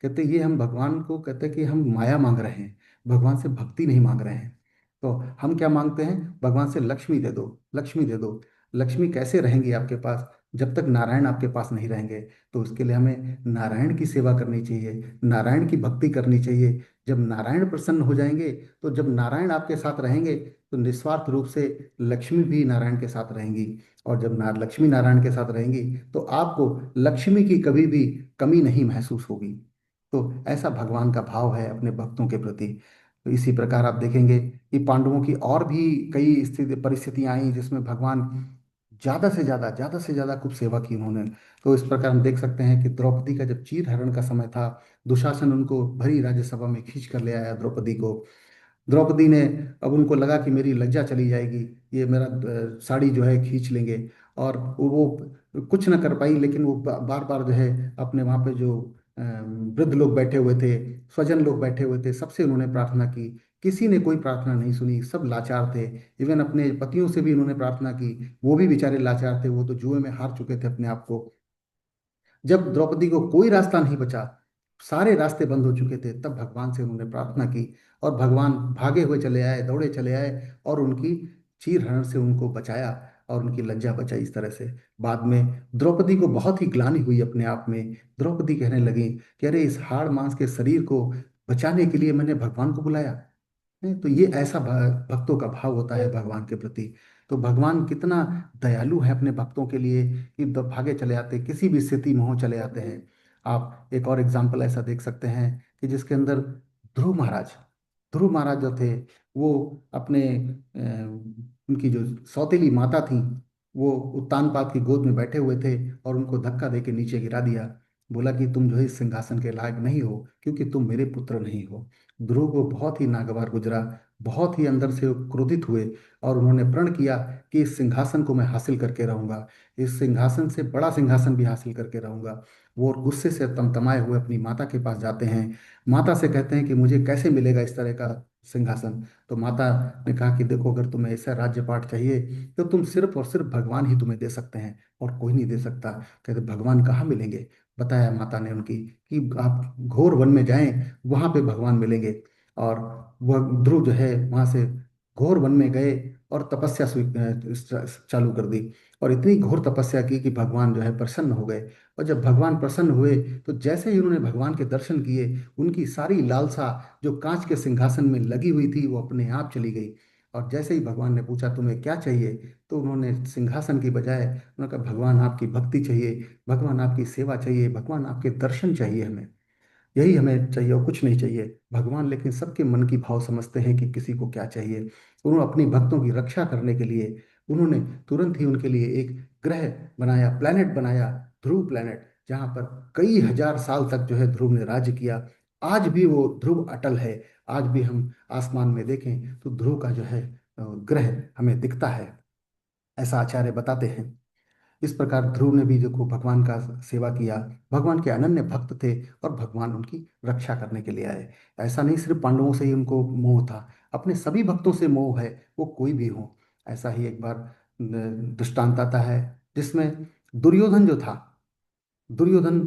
कहते हैं ये हम भगवान को कहते हैं कि हम माया मांग रहे हैं, भगवान से भक्ति नहीं मांग रहे हैं। तो हम क्या मांगते हैं, भगवान से लक्ष्मी दे दो, लक्ष्मी दे दो। लक्ष्मी कैसे रहेंगी आपके पास जब तक नारायण आपके पास नहीं रहेंगे। तो उसके लिए हमें नारायण की सेवा करनी चाहिए, नारायण की भक्ति करनी चाहिए। जब नारायण प्रसन्न हो जाएंगे, तो जब नारायण आपके साथ रहेंगे तो निस्वार्थ रूप से लक्ष्मी भी नारायण के साथ रहेंगी। और जब लक्ष्मी नारायण के साथ रहेंगी तो आपको लक्ष्मी की कभी भी कमी नहीं महसूस होगी। तो ऐसा भगवान का भाव है अपने भक्तों के प्रति। तो इसी प्रकार आप देखेंगे कि पांडवों की और भी कई स्थिति परिस्थितियां आई जिसमें भगवान ज्यादा से ज्यादा खूब सेवा की उन्होंने। तो इस प्रकार हम देख सकते हैं कि द्रौपदी का जब चीर हरण का समय था, दुशासन उनको भरी राज्यसभा में खींच कर ले आया द्रौपदी को। द्रौपदी ने, अब उनको लगा कि मेरी लज्जा चली जाएगी, ये मेरा साड़ी जो है खींच लेंगे, और वो कुछ ना कर पाई। लेकिन वो बार बार जो है अपने वहाँ पे जो वृद्ध लोग बैठे हुए थे, स्वजन लोग बैठे हुए थे, सबसे उन्होंने प्रार्थना की, किसी ने कोई प्रार्थना नहीं सुनी, सब लाचार थे। इवन अपने पतियों से भी उन्होंने प्रार्थना की, वो भी बेचारे लाचार थे, वो तो जुए में हार चुके थे अपने आप को। जब द्रौपदी को कोई रास्ता नहीं बचा, सारे रास्ते बंद हो चुके थे, तब भगवान से उन्होंने प्रार्थना की और भगवान भागे हुए चले आए, दौड़े चले आए और उनकी चीर हरण से उनको बचाया और उनकी लज्जा बचाई इस तरह से। बाद में द्रौपदी को बहुत ही ग्लानि हुई अपने आप में। द्रौपदी कहने लगी कि अरे इस हाड़ मांस के शरीर को बचाने के लिए मैंने भगवान को बुलाया। नहीं, तो ये ऐसा भक्तों का भाव होता है भगवान के प्रति। तो भगवान कितना दयालु है अपने भक्तों के लिए कि भागे चले आते हैं, किसी भी स्थिति में हो चले आते हैं। आप एक और एग्जाम्पल ऐसा देख सकते हैं कि जिसके अंदर ध्रुव महाराज, ध्रुव महाराज जो थे वो अपने उनकी जो सौतेली माता थी वो उत्तानपाद की गोद में बैठे हुए थे और उनको धक्का दे के नीचे गिरा दिया। बोला कि तुम जो है इस सिंहासन के लायक नहीं हो क्योंकि तुम मेरे पुत्र नहीं हो। ध्रुव को बहुत ही नागवार गुजरा, बहुत ही अंदर से वो क्रोधित हुए और उन्होंने प्रण किया कि इस सिंहासन को मैं हासिल करके रहूंगा, इस सिंहासन से बड़ा सिंहासन भी हासिल करके रहूंगा। वो गुस्से से तमतमाए हुए अपनी माता के पास जाते हैं। माता से कहते हैं कि मुझे कैसे मिलेगा इस तरह का सिंहासन। तो माता ने कहा कि देखो अगर तुम्हें ऐसा राज्यपाट चाहिए तो तुम सिर्फ और सिर्फ भगवान ही तुम्हें दे सकते हैं और कोई नहीं दे सकता। कहते भगवान कहाँ मिलेंगे। बताया माता ने उनकी कि आप घोर वन में जाएं, वहां पे भगवान मिलेंगे। और वह ध्रुव जो है वहां से घोर वन में गए और तपस्या चालू कर दी। और इतनी घोर तपस्या की कि भगवान जो है प्रसन्न हो गए। और जब भगवान प्रसन्न हुए तो जैसे ही उन्होंने भगवान के दर्शन किए, उनकी सारी लालसा जो कांच के सिंहासन में लगी हुई थी वो अपने आप चली गई। और जैसे ही भगवान ने पूछा तुम्हें क्या चाहिए, तो उन्होंने सिंहासन की बजाय उन्होंने कहा भगवान आपकी भक्ति चाहिए, भगवान आपकी सेवा चाहिए, भगवान आपके दर्शन चाहिए हमें। यही हमें चाहिए और कुछ नहीं चाहिए। भगवान लेकिन सबके मन की भाव समझते हैं कि किसी को क्या चाहिए। उन्होंने अपनी भक्तों की रक्षा करने के लिए उन्होंने तुरंत ही उनके लिए एक ग्रह बनाया, प्लेनेट बनाया, ध्रुव प्लेनेट, जहाँ पर कई हजार साल तक जो है ध्रुव ने राज्य किया। आज भी वो ध्रुव अटल है। आज भी हम आसमान में देखें तो ध्रुव का जो है ग्रह हमें दिखता है, ऐसा आचार्य बताते हैं। इस प्रकार ध्रुव ने भी देखो भगवान का सेवा किया। भगवान के अनन्य भक्त थे और भगवान उनकी रक्षा करने के लिए आए। ऐसा नहीं सिर्फ पांडवों से ही उनको मोह था, अपने सभी भक्तों से मोह है, वो कोई भी हो। ऐसा ही एक बार दृष्टांत आता है जिसमें दुर्योधन जो था, दुर्योधन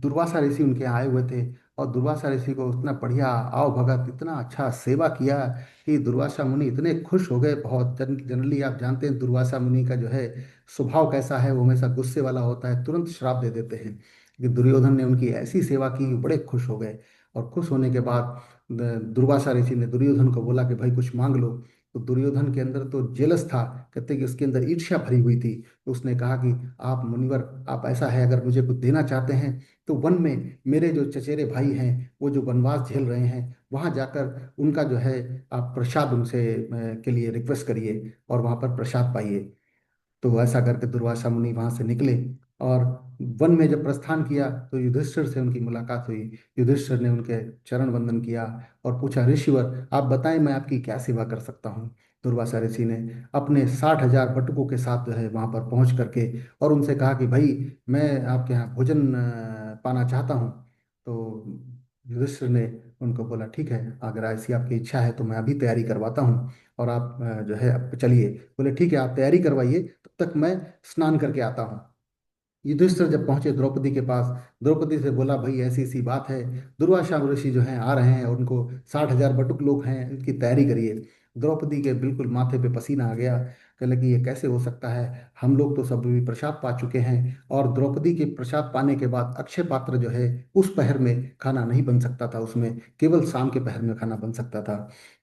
दुर्वासा ऋषि उनके यहाँ आए हुए थे और दुर्वासा ऋषि को इतना बढ़िया आओ भगत, इतना अच्छा सेवा किया कि दुर्वासा मुनि इतने खुश हो गए। बहुत जनरली आप जानते हैं दुर्वासा मुनि का जो है स्वभाव कैसा है, वो हमेशा गुस्से वाला होता है, तुरंत श्राप दे देते हैं। कि दुर्योधन ने उनकी ऐसी सेवा की कि बड़े खुश हो गए। और खुश होने के बाद दुर्वासा ऋषि ने दुर्योधन को बोला कि भाई कुछ मांग लो। तो दुर्योधन के अंदर तो जेलस था, कहते कि उसके अंदर ईर्ष्या भरी हुई थी। तो उसने कहा कि आप मुनिवर, आप ऐसा है अगर मुझे कुछ देना चाहते हैं तो वन में मेरे जो चचेरे भाई हैं वो जो वनवास झेल रहे हैं वहां जाकर उनका जो है आप प्रसाद उनसे के लिए रिक्वेस्ट करिए और वहां पर प्रसाद पाइए। तो ऐसा करके दुर्वासा मुनि वहां से निकले और वन में जब प्रस्थान किया तो युधिष्ठिर से उनकी मुलाकात हुई। युधिष्ठिर ने उनके चरण वंदन किया और पूछा ऋषिवर आप बताएं मैं आपकी क्या सेवा कर सकता हूँ। दुर्वासा ऋषि ने अपने 60,000 बटुकों के साथ जो है वहां पर पहुंच करके और उनसे कहा कि भाई मैं आपके यहाँ भोजन पाना चाहता हूँ। तो युधिष्ठिर ने उनको बोला ठीक है, अगर ऐसी आपकी इच्छा है तो मैं अभी तैयारी करवाता हूँ और आप जो है अब चलिए। बोले ठीक है आप तैयारी करवाइए, तब तक मैं स्नान करके आता हूँ। युधिष्ठिर जब पहुंचे द्रौपदी के पास, द्रौपदी से बोला भाई ऐसी ऐसी बात है, दुर्वासा ऋषि जो हैं आ रहे हैं और उनको 60,000 बटुक लोग हैं, उनकी तैयारी करिए। द्रौपदी के बिल्कुल माथे पे पसीना आ गया। कहने लगी ये कैसे हो सकता है, हम लोग तो सब भी प्रसाद पा चुके हैं। और द्रौपदी के प्रसाद पाने के बाद अक्षय पात्र जो है उस पहर में खाना नहीं बन सकता था, उसमें केवल शाम के पहर में खाना बन सकता था।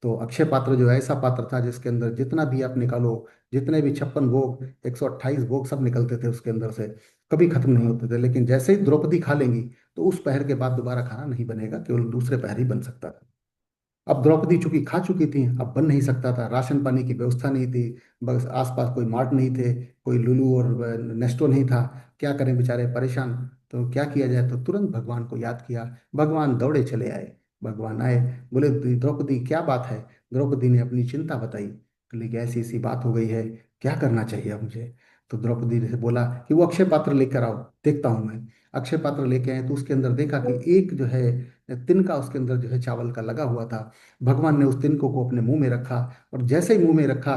तो अक्षय पात्र जो ऐसा पात्र था जिसके अंदर जितना भी आप निकालो, जितने भी 56 भोग, 128 भोग सब निकलते थे उसके अंदर से, कभी खत्म नहीं होते थे। लेकिन जैसे ही द्रौपदी खा लेंगी तो उस पहर के बाद दोबारा खाना नहीं बनेगा, केवल दूसरे पहर ही बन सकता था। अब द्रौपदी चूंकि खा चुकी थी, अब बन नहीं सकता था, राशन पानी की व्यवस्था नहीं थी, बस आसपास कोई मार्ट नहीं थे, कोई लुलु और नेस्टो नहीं था। क्या करें बेचारे परेशान। तो क्या किया जाए, तो तुरंत भगवान को याद किया। भगवान दौड़े चले आए। भगवान आए, बोले द्रौपदी क्या बात है। द्रौपदी ने अपनी चिंता बताई, बोली कि ऐसी ऐसी बात हो गई है, क्या करना चाहिए अब मुझे। तो द्रौपदी ने बोला कि वो अक्षय पात्र लेकर आओ, देखता हूँ मैं। अक्षय पात्र लेके आए तो उसके अंदर देखा कि एक जो है तिनका उसके अंदर जो है चावल का लगा हुआ था। भगवान ने उस तिनको को अपने मुंह में रखा और जैसे ही मुंह में रखा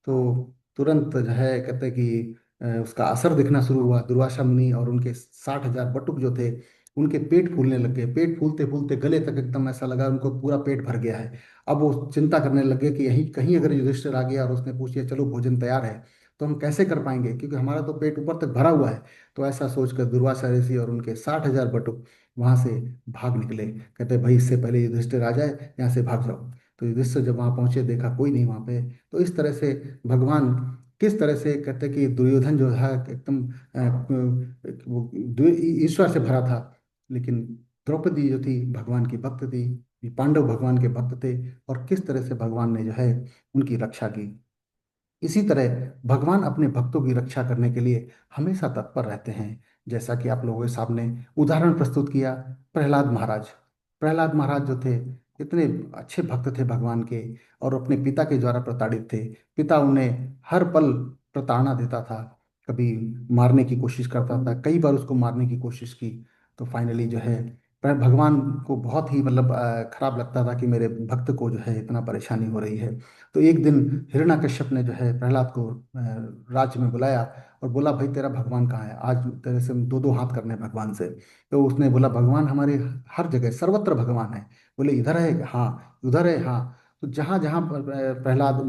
तो तुरंत जो है कहते हैं कि उसका असर दिखना शुरू हुआ। दुर्वासा मुनि और उनके 60,000 बटुक जो थे उनके पेट फूलने लग गए, पेट फूलते फूलते गले तक एकदम ऐसा लगा उनको पूरा पेट भर गया है। अब वो चिंता करने लगे कि यहीं कहीं अगर युधिष्ठिर आ गया और उसने पूछ लिया चलो भोजन तैयार है, तो हम कैसे कर पाएंगे, क्योंकि हमारा तो पेट ऊपर तक भरा हुआ है। तो ऐसा सोचकर दुर्वासा ऋषि और उनके 60,000 बटुक वहां से भाग निकले। कहते भाई इससे पहले युधिष्ठिर आ जाए यहाँ से भाग जाओ। तो युधिष्ठिर जब वहां पहुंचे देखा कोई नहीं वहां पे। तो इस तरह से भगवान किस तरह से कहते कि दुर्योधन जो है एकदम वो ईश्वर से भरा था, लेकिन द्रौपदी जो थी भगवान की भक्त थी, ये पांडव भगवान के भक्त थे, और किस तरह से भगवान ने जो है उनकी रक्षा की। इसी तरह भगवान अपने भक्तों की रक्षा करने के लिए हमेशा तत्पर रहते हैं। जैसा कि आप लोगों के सामने उदाहरण प्रस्तुत किया, प्रहलाद महाराज। प्रहलाद महाराज जो थे इतने अच्छे भक्त थे भगवान के, और अपने पिता के द्वारा प्रताड़ित थे। पिता उन्हें हर पल प्रताड़ना देता था, कभी मारने की कोशिश करता था, कई बार उसको मारने की कोशिश की। तो फाइनली जो है भगवान को बहुत ही मतलब खराब लगता था कि मेरे भक्त को जो है इतना परेशानी हो रही है। तो एक दिन हिरण्यकश्यप ने जो है प्रहलाद को राज्य में बुलाया और बोला भाई तेरा भगवान कहाँ है, आज तेरे से दो दो हाथ करने हैं भगवान से। तो उसने बोला भगवान हमारे हर जगह सर्वत्र भगवान है। बोले इधर है, हाँ उधर है, हाँ। तो जहाँ जहाँ प्रहलाद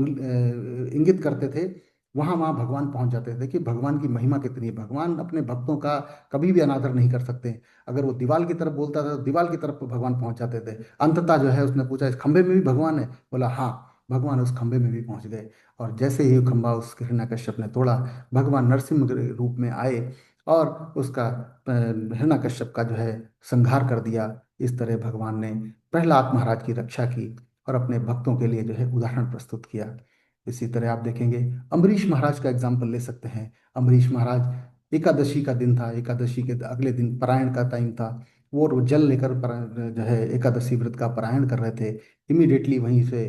इंगित करते थे वहाँ वहाँ भगवान पहुंच जाते थे। देखिए भगवान की महिमा कितनी है, भगवान अपने भक्तों का कभी भी अनादर नहीं कर सकते। अगर वो दीवार की तरफ बोलता था तो दीवार की तरफ भगवान पहुंच जाते थे। अंततः जो है उसने पूछा इस खंभे में भी भगवान है, बोला हाँ। भगवान उस खंभे में भी पहुंच गए, और जैसे ही वो खंभा उस हिरण्यकश्यप ने तोड़ा, भगवान नरसिंह रूप में आए और उसका हिरण्यकश्यप का जो है संहार कर दिया। इस तरह भगवान ने प्रहलाद महाराज की रक्षा की और अपने भक्तों के लिए जो है उदाहरण प्रस्तुत किया। इसी तरह आप देखेंगे अम्बरीश महाराज का एग्जाम्पल ले सकते हैं। अम्बरीश महाराज, एकादशी का दिन था, एकादशी के अगले दिन पारायण का टाइम था। वो जल लेकर जो है एकादशी व्रत का पारायण कर रहे थे। इमीडिएटली वहीं से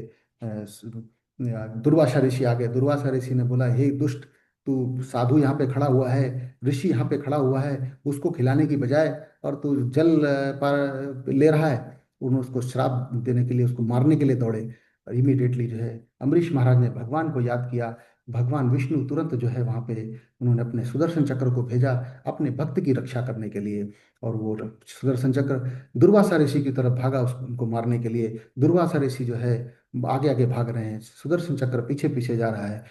दुर्वासा ऋषि आ गए। दुर्वासा ऋषि ने बोला हे दुष्ट, तू साधु यहाँ पे खड़ा हुआ है, ऋषि यहाँ पे खड़ा हुआ है, उसको खिलाने की बजाय और तू जल पर ले रहा है। उन्होंने उसको श्राप देने के लिए, उसको मारने के लिए दौड़े। और इमीडिएटली जो है अम्बरीश महाराज ने भगवान को याद किया। भगवान विष्णु तुरंत जो है वहाँ पे उन्होंने अपने सुदर्शन चक्र को भेजा अपने भक्त की रक्षा करने के लिए। और वो सुदर्शन चक्र दुर्वासा ऋषि की तरफ भागा उनको मारने के लिए। दुर्वासा ऋषि जो है आगे आगे भाग रहे हैं, सुदर्शन चक्र पीछे पीछे जा रहा है।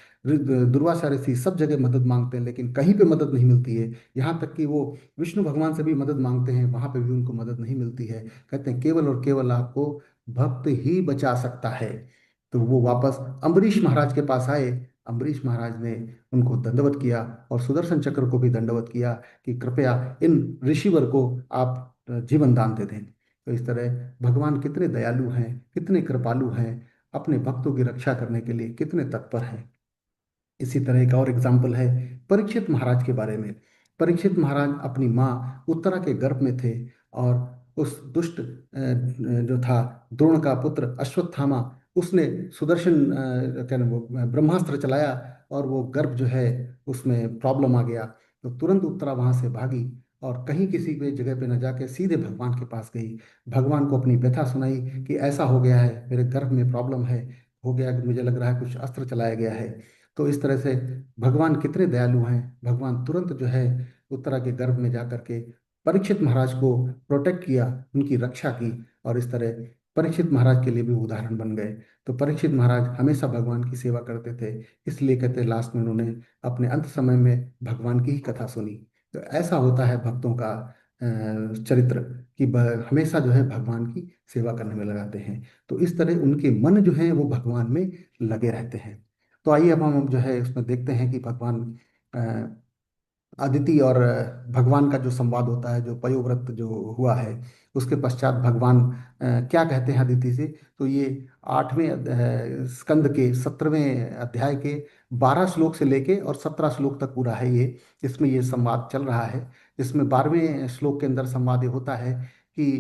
दुर्वासा ऋषि सब जगह मदद मांगते हैं लेकिन कहीं पे मदद नहीं मिलती है। यहाँ तक कि वो विष्णु भगवान से भी मदद मांगते हैं, वहां पे भी उनको मदद नहीं मिलती है। कहते हैं केवल और केवल आपको भक्त ही बचा सकता है। तो वो वापस अम्बरीश महाराज के पास आए। अम्बरीश महाराज ने उनको दंडवत किया और सुदर्शन चक्र को भी दंडवत किया कि कृपया इन ऋषिवर को आप जीवन दान दे दें। तो इस तरह भगवान कितने दयालु हैं, कितने कृपालु हैं, अपने भक्तों की रक्षा करने के लिए कितने तत्पर हैं। इसी तरह एक और एग्जाम्पल है परीक्षित महाराज के बारे में। परीक्षित महाराज अपनी माँ उत्तरा के गर्भ में थे, और उस दुष्ट जो था द्रोण का पुत्र अश्वत्थामा, उसने सुदर्शन क्या नाम वो ब्रह्मास्त्र चलाया, और वो गर्भ जो है उसमें प्रॉब्लम आ गया। तो तुरंत उत्तरा वहां से भागी और कहीं किसी पे जगह पे न जाके सीधे भगवान के पास गई। भगवान को अपनी व्यथा सुनाई कि ऐसा हो गया है, मेरे गर्भ में प्रॉब्लम है, हो गया कि मुझे लग रहा है कुछ अस्त्र चलाया गया है। तो इस तरह से भगवान कितने दयालु हैं। भगवान तुरंत जो है उत्तरा के गर्भ में जा करके परीक्षित महाराज को प्रोटेक्ट किया, उनकी रक्षा की, और इस तरह परीक्षित महाराज के लिए भी उदाहरण बन गए। तो परीक्षित महाराज हमेशा भगवान की सेवा करते थे, इसलिए कहते लास्ट में उन्होंने अपने अंत समय में भगवान की ही कथा सुनी। तो ऐसा होता है भक्तों का चरित्र कि हमेशा जो है भगवान की सेवा करने में लगाते हैं। तो इस तरह उनके मन जो है वो भगवान में लगे रहते हैं। तो आइए अब हम जो है उसमें देखते हैं कि भगवान अदिति और भगवान का जो संवाद होता है, जो पयोव्रत जो हुआ है, उसके पश्चात भगवान क्या कहते हैं अदिति से। तो ये 8वें स्कंद के 17वें अध्याय के 12 श्लोक से लेके और 17 श्लोक तक पूरा है ये। इसमें ये संवाद चल रहा है। इसमें 12वें श्लोक के अंदर संवाद ये होता है कि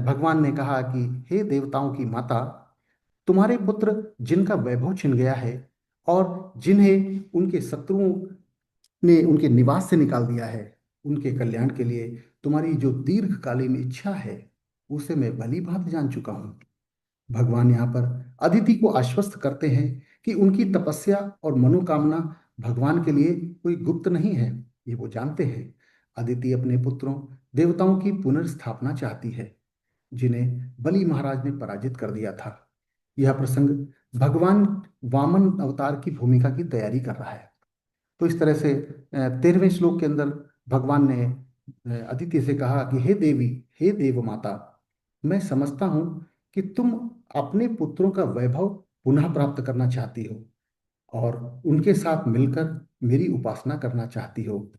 भगवान ने कहा कि हे देवताओं की माता, तुम्हारे पुत्र जिनका वैभव छिन गया है और जिन्हें उनके शत्रुओं ने उनके निवास से निकाल दिया है, उनके कल्याण के लिए तुम्हारी जो दीर्घकालीन इच्छा है उसे मैं भली भांति जान चुका हूँ। भगवान यहाँ पर अदिति को आश्वस्त करते हैं कि उनकी तपस्या और मनोकामना भगवान के लिए कोई गुप्त नहीं है, ये वो जानते हैं। अदिति अपने पुत्रों देवताओं की पुनर्स्थापना चाहती है, जिन्हें बलि महाराज ने पराजित कर दिया था। यह प्रसंग भगवान वामन अवतार की भूमिका की तैयारी कर रहा है। तो इस तरह से 13वें श्लोक के अंदर भगवान ने अदिति से कहा कि हे देवी, हे देव माता, मैं समझता हूं कि तुम अपने पुत्रों का वैभव पुनः प्राप्त करना चाहती हो और उनके साथ मिलकर मेरी उपासना करना चाहती हो,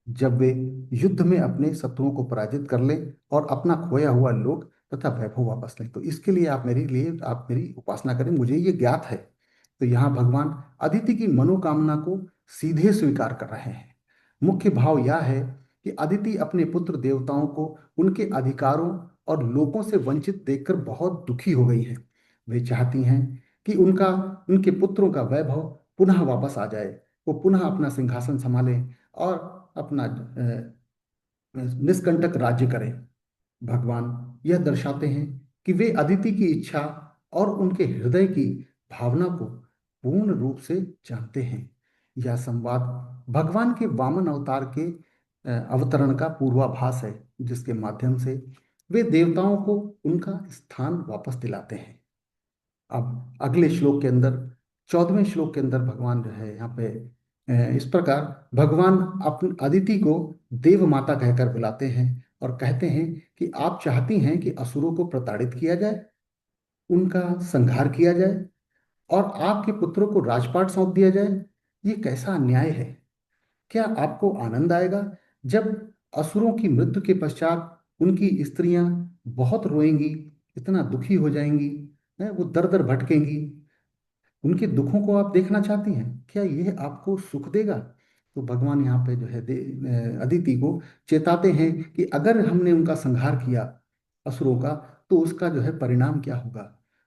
जब वे युद्ध में अपने शत्रुओं को पराजित कर लें और अपना खोया हुआ लोक तथा वैभव वापस लें। तो इसके लिए आप मेरी उपासना करें, मुझे ये ज्ञात है। तो यहाँ भगवान अदिति की मनोकामना को सीधे स्वीकार कर रहे हैं। मुख्य भाव यह है कि अदिति अपने पुत्र देवताओं को उनके अधिकारों और लोकों से वंचित देखकर बहुत दुखी हो गई हैं। वे चाहती हैं कि उनके पुत्रों का वैभव पुनः वापस आ जाए, वो पुनः अपना सिंहासन संभालें और अपना निष्कंटक राज्य करें। भगवान यह दर्शाते हैं कि वे अदिति की इच्छा और उनके हृदय की भावना को पूर्ण रूप से जानते हैं। यह संवाद भगवान के वामन अवतार के अवतरण का पूर्वाभास है, जिसके माध्यम से वे देवताओं को उनका स्थान वापस दिलाते हैं। अब अगले श्लोक के अंदर, 14वें श्लोक के अंदर भगवान जो है यहाँ पे इस प्रकार भगवान अपन अदिति को देव माता कहकर बुलाते हैं और कहते हैं कि आप चाहती हैं कि असुरों को प्रताड़ित किया जाए, उनका संहार किया जाए और आपके पुत्रों को राजपाट सौंप दिया जाए। ये कैसा अन्याय है। क्या आपको आनंद आएगा जब असुरों की मृत्यु के पश्चात उनकी स्त्रियां बहुत रोएंगी, इतना दुखी हो जाएंगी, वो दर दर भटकेंगी? उनके दुखों को आप देखना चाहती हैं? क्या यह आपको सुख देगा? तो भगवान यहाँ पे जो है अदिति को चेताते हैं कि अगर हमने उनका संहार किया असुरों का, तो उसका जो है परिणाम क्या होगा।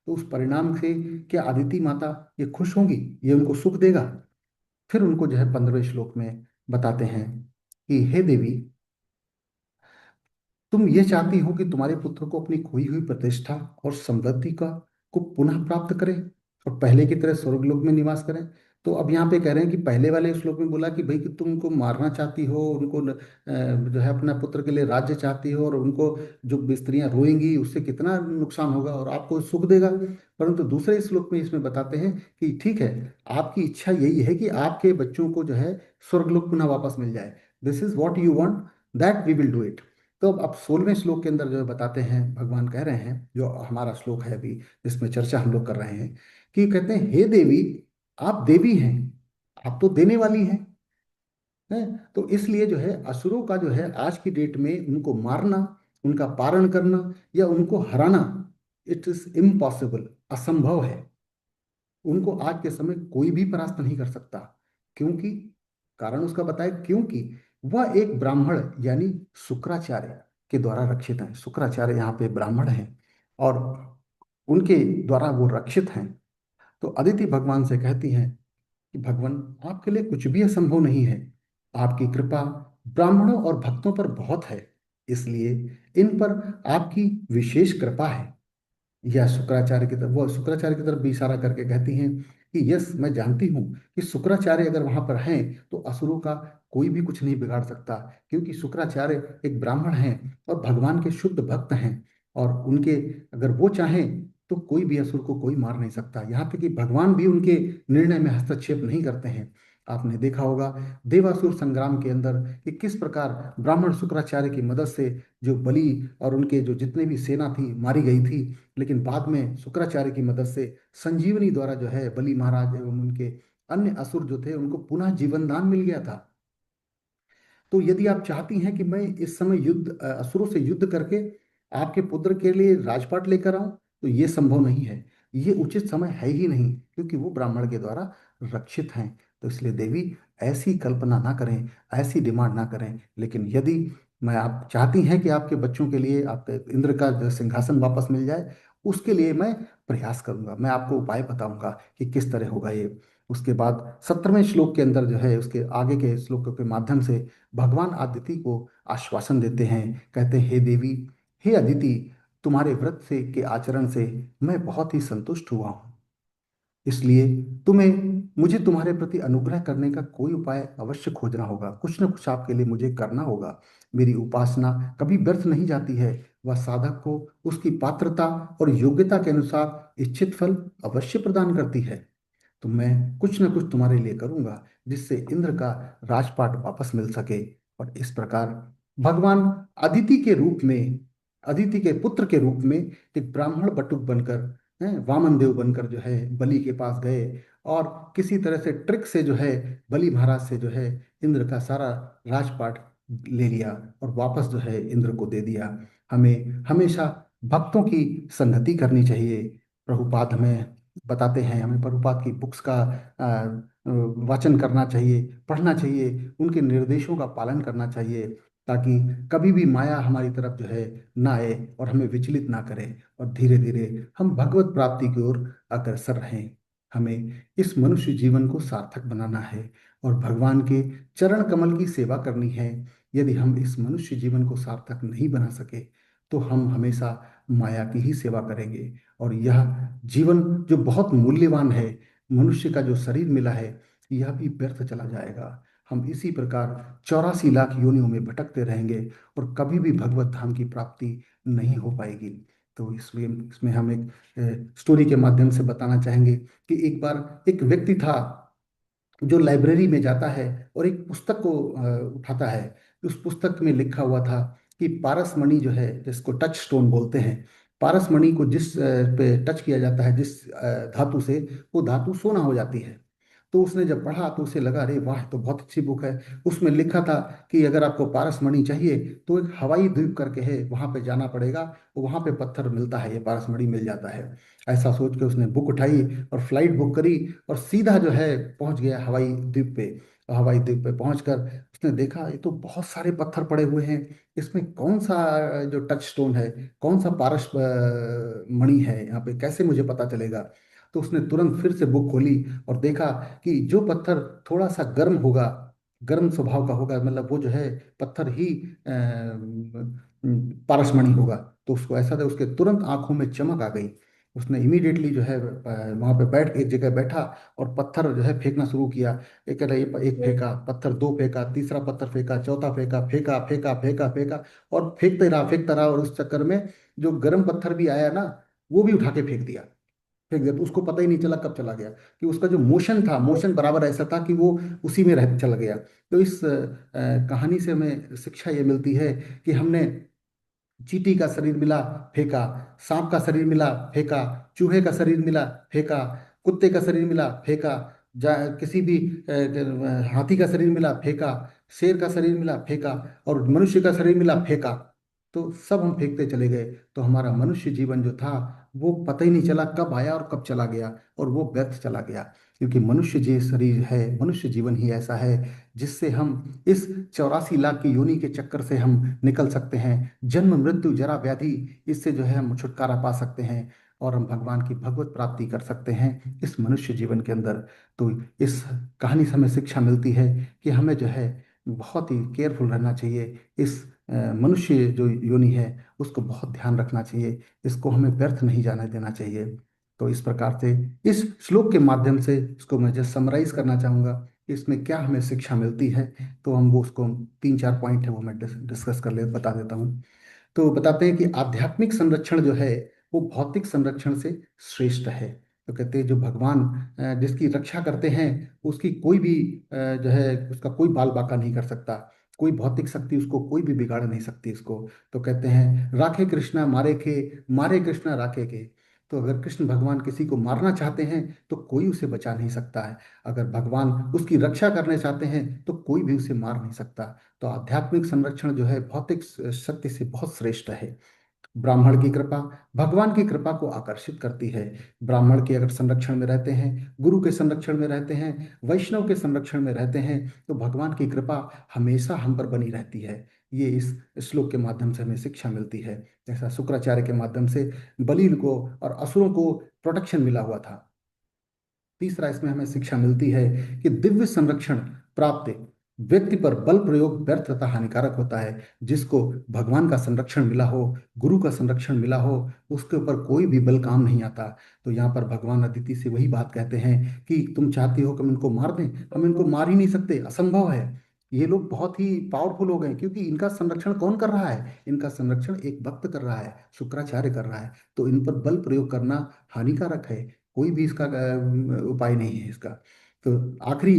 तो उस परिणाम से क्या अदिति माता ये खुश होंगी, ये उनको सुख देगा? फिर उनको जो है 15वें श्लोक में बताते हैं कि हे देवी, तुम ये चाहती हो कि तुम्हारे पुत्र को अपनी खोई हुई प्रतिष्ठा और समृद्धि का को पुनः प्राप्त करें और पहले की तरह स्वर्गलोक में निवास करें। तो अब यहाँ पे कह रहे हैं कि पहले वाले श्लोक में बोला कि भाई कि तुम उनको मारना चाहती हो, उनको जो है अपना पुत्र के लिए राज्य चाहती हो और उनको जो स्त्रियां रोएंगी उससे कितना नुकसान होगा और आपको सुख देगा। परंतु दूसरे श्लोक में इसमें बताते हैं कि ठीक है, आपकी इच्छा यही है कि आपके बच्चों को जो है स्वर्गलोक पुनः वापस मिल जाए। This is what you want, that we will do it. तो अब 16वें श्लोक के अंदर जो बताते हैं, भगवान कह रहे हैं, जो हमारा श्लोक है अभी जिसमें चर्चा हम लोग कर रहे हैं, कि कहते हैं हे देवी, आप देवी हैं, आप तो देने वाली हैं, हैं? तो इसलिए जो है असुरों का जो है आज की डेट में उनको मारना, उनका पारण करना या उनको हराना, इट इज इम्पॉसिबल, असंभव है। उनको आज के समय कोई भी परास्त नहीं कर सकता। क्योंकि कारण उसका बताए, क्योंकि वह एक ब्राह्मण यानी शुक्राचार्य के द्वारा रक्षित हैं। शुक्राचार्य यहाँ पे ब्राह्मण हैं और उनके द्वारा वो रक्षित हैं। तो अदिति भगवान से कहती हैं कि भगवान, आपके लिए कुछ भी असंभव नहीं है। आपकी कृपा ब्राह्मणों और भक्तों पर बहुत है, इसलिए इन पर आपकी विशेष कृपा है। या शुक्राचार्य की तरफ, वो शुक्राचार्य की तरफ भी इशारा करके कहती हैं कि यस, मैं जानती हूँ कि शुक्राचार्य अगर वहां पर हैं तो असुरों का कोई भी कुछ नहीं बिगाड़ सकता, क्योंकि शुक्राचार्य एक ब्राह्मण हैं और भगवान के शुद्ध भक्त हैं और उनके अगर वो चाहें तो कोई भी असुर को कोई मार नहीं सकता। यहाँ तक कि भगवान भी उनके निर्णय में हस्तक्षेप नहीं करते हैं। आपने देखा होगा देवासुर संग्राम के अंदर कि किस प्रकार ब्राह्मण शुक्राचार्य की मदद से जो बलि और उनके जो जितने भी सेना थी मारी गई थी, लेकिन बाद में शुक्राचार्य की मदद से संजीवनी द्वारा जो है बलि महाराज एवं उनके अन्य असुर जो थे उनको पुनः जीवन दान मिल गया था। तो यदि आप चाहती हैं कि मैं इस समय असुरों से युद्ध करके आपके पुत्र के लिए राजपाट लेकर आऊं, तो ये संभव नहीं है। ये उचित समय है ही नहीं, क्योंकि वो ब्राह्मण के द्वारा रक्षित हैं। तो इसलिए देवी, ऐसी कल्पना ना करें, ऐसी डिमांड ना करें। लेकिन यदि मैं आप चाहती हैं कि आपके बच्चों के लिए आपके इंद्र का जो सिंहासन वापस मिल जाए, उसके लिए मैं प्रयास करूंगा, मैं आपको उपाय बताऊंगा कि किस तरह होगा ये। उसके बाद 17वें श्लोक के अंदर जो है, उसके आगे के श्लोकों के माध्यम से भगवान अदिति को आश्वासन देते हैं। कहते हैं हे देवी, हे अदिति, तुम्हारे व्रत से के आचरण से मैं बहुत ही संतुष्ट हुआ हूँ। इसलिए तुम्हें मुझे तुम्हारे प्रति अनुग्रह करने का कोई उपाय अवश्य खोजना होगा। कुछ न कुछ आपके लिए मुझे करना होगा। मेरी उपासना कभी व्यर्थ नहीं जाती है। वह साधक को उसकी पात्रता और योग्यता के अनुसार इच्छित फल अवश्य प्रदान करती है। तो मैं कुछ न कुछ तुम्हारे लिए करूंगा जिससे इंद्र का राजपाट वापस मिल सके। और इस प्रकार भगवान अदिति के रूप में, अदिति के पुत्र के रूप में एक ब्राह्मण बटुक बनकर, वामन देव बनकर जो है बलि के पास गए। और किसी तरह से ट्रिक से जो है बलि महाराज से जो है इंद्र का सारा राजपाट ले लिया और वापस जो है इंद्र को दे दिया। हमें हमेशा भक्तों की संगति करनी चाहिए। प्रभुपाद हमें बताते हैं, हमें प्रभुपाद की बुक्स का वाचन करना चाहिए, पढ़ना चाहिए, उनके निर्देशों का पालन करना चाहिए, ताकि कभी भी माया हमारी तरफ जो है ना आए और हमें विचलित ना करे, और धीरे धीरे हम भगवत प्राप्ति की ओर अग्रसर रहें। हमें इस मनुष्य जीवन को सार्थक बनाना है और भगवान के चरण कमल की सेवा करनी है। यदि हम इस मनुष्य जीवन को सार्थक नहीं बना सके तो हम हमेशा माया की ही सेवा करेंगे। और यह जीवन जो बहुत मूल्यवान है, मनुष्य का जो शरीर मिला है, यह भी व्यर्थ चला जाएगा। हम इसी प्रकार 84 लाख योनियों में भटकते रहेंगे और कभी भी भगवत धाम की प्राप्ति नहीं हो पाएगी। तो इसलिए इसमें हम एक स्टोरी के माध्यम से बताना चाहेंगे कि एक बार एक व्यक्ति था जो लाइब्रेरी में जाता है और एक पुस्तक को उठाता है। उस पुस्तक में लिखा हुआ था कि पारसमणि जो है, जिसको टच स्टोन बोलते हैं, पारसमणि को जिस पे टच किया जाता है, जिस धातु से, वो धातु सोना हो जाती है। तो उसने जब पढ़ा तो उसे लगा, अरे वाह, तो बहुत अच्छी बुक है। उसमें लिखा था कि अगर आपको पारसमणि चाहिए तो एक हवाई द्वीप करके है, वहां पे जाना पड़ेगा, और वहां पे पत्थर मिलता है, ये पारसमणि मिल जाता है। ऐसा सोच के उसने बुक उठाई और फ्लाइट बुक करी और सीधा जो है पहुंच गया हवाई द्वीप पे। और हवाई द्वीप पे पहुंचकर उसने देखा, ये तो बहुत सारे पत्थर पड़े हुए हैं, इसमें कौन सा जो टच स्टोन है, कौन सा पारस मणि है, यहाँ पे कैसे मुझे पता चलेगा। तो उसने तुरंत फिर से बुक खोली और देखा कि जो पत्थर थोड़ा सा गर्म होगा, गर्म स्वभाव का होगा, मतलब वो जो है पत्थर ही पारसमणि होगा। तो उसको ऐसा था, उसके तुरंत आंखों में चमक आ गई। उसने इमीडिएटली जो है वहां पे बैठ एक जगह बैठा और पत्थर जो है फेंकना शुरू किया। एक फेंका पत्थर, दो फेंका, तीसरा पत्थर फेंका, चौथा फेंका, फेंका फेंका फेंका फेंका, और फेंकता रहा। और उस चक्कर में जो गर्म पत्थर भी आया ना, वो भी उठा के फेंक दिया। तो उसको पता ही नहीं चला कब चला गया, कि उसका जो मोशन था, मोशन बराबर ऐसा था कि वो उसी में रह चला गया। तो इस कहानी से हमें शिक्षा ये मिलती है कि हमने चींटी का शरीर मिला, फेंका, सांप का शरीर मिला, फेंका, चूहे का शरीर मिला, फेंका, कुत्ते का शरीर मिला, फेंका, किसी भी हाथी का शरीर मिला, फेंका, शेर का शरीर मिला, फेंका, और मनुष्य का शरीर मिला, फेंका। तो सब हम फेंकते चले गए। तो हमारा मनुष्य जीवन जो था, वो पता ही नहीं चला कब आया और कब चला गया, और वो व्यर्थ चला गया। क्योंकि मनुष्य जी शरीर है, मनुष्य जीवन ही ऐसा है जिससे हम इस 84 लाख की योनि के चक्कर से हम निकल सकते हैं। जन्म मृत्यु जरा व्याधि, इससे जो है हम छुटकारा पा सकते हैं और हम भगवान की भगवत प्राप्ति कर सकते हैं इस मनुष्य जीवन के अंदर। तो इस कहानी से हमें शिक्षा मिलती है कि हमें जो है बहुत ही केयरफुल रहना चाहिए। इस मनुष्य जो योनि है उसको बहुत ध्यान रखना चाहिए, इसको हमें व्यर्थ नहीं जाने देना चाहिए। तो इस प्रकार से इस श्लोक के माध्यम से इसको मैं जस्ट समराइज करना चाहूँगा कि इसमें क्या हमें शिक्षा मिलती है। तो हम वो उसको तीन चार पॉइंट है वो मैं डिस्कस कर ले बता देता हूँ। तो बताते हैं कि आध्यात्मिक संरक्षण जो है वो भौतिक संरक्षण से श्रेष्ठ है। तो कहते हैं जो भगवान जिसकी रक्षा करते हैं, उसकी कोई भी जो है उसका कोई बाल बाका नहीं कर सकता। कोई भौतिक शक्ति उसको कोई भी बिगाड़ नहीं सकती इसको। तो कहते हैं राखे कृष्णा मारे के, मारे कृष्णा राखे के। तो अगर कृष्ण भगवान किसी को मारना चाहते हैं तो कोई उसे बचा नहीं सकता है। अगर भगवान उसकी रक्षा करना चाहते हैं तो कोई भी उसे मार नहीं सकता। तो आध्यात्मिक संरक्षण जो है भौतिक शक्ति से बहुत श्रेष्ठ है। ब्राह्मण की कृपा भगवान की कृपा को आकर्षित करती है। ब्राह्मण के अगर संरक्षण में रहते हैं, गुरु के संरक्षण में रहते हैं, वैष्णव के संरक्षण में रहते हैं, तो भगवान की कृपा हमेशा हम पर बनी रहती है। ये इस श्लोक के माध्यम से हमें शिक्षा मिलती है। जैसा शुक्राचार्य के माध्यम से बलि को और असुरों को प्रोटेक्शन मिला हुआ था। तीसरा इसमें हमें शिक्षा मिलती है कि दिव्य संरक्षण प्राप्त व्यक्ति पर बल प्रयोग व्यर्थ तथा हानिकारक होता है। जिसको भगवान का संरक्षण मिला हो, गुरु का संरक्षण मिला हो, उसके ऊपर कोई भी बल काम नहीं आता। तो यहाँ पर भगवान अदिति से वही बात कहते हैं कि तुम चाहती हो कि हम इनको मार दें, हम इनको मार ही नहीं सकते, असंभव है। ये लोग बहुत ही पावरफुल हो गए, क्योंकि इनका संरक्षण कौन कर रहा है? इनका संरक्षण एक भक्त कर रहा है, शुक्राचार्य कर रहा है। तो इन पर बल प्रयोग करना हानिकारक है, कोई भी इसका उपाय नहीं है इसका। तो आखिरी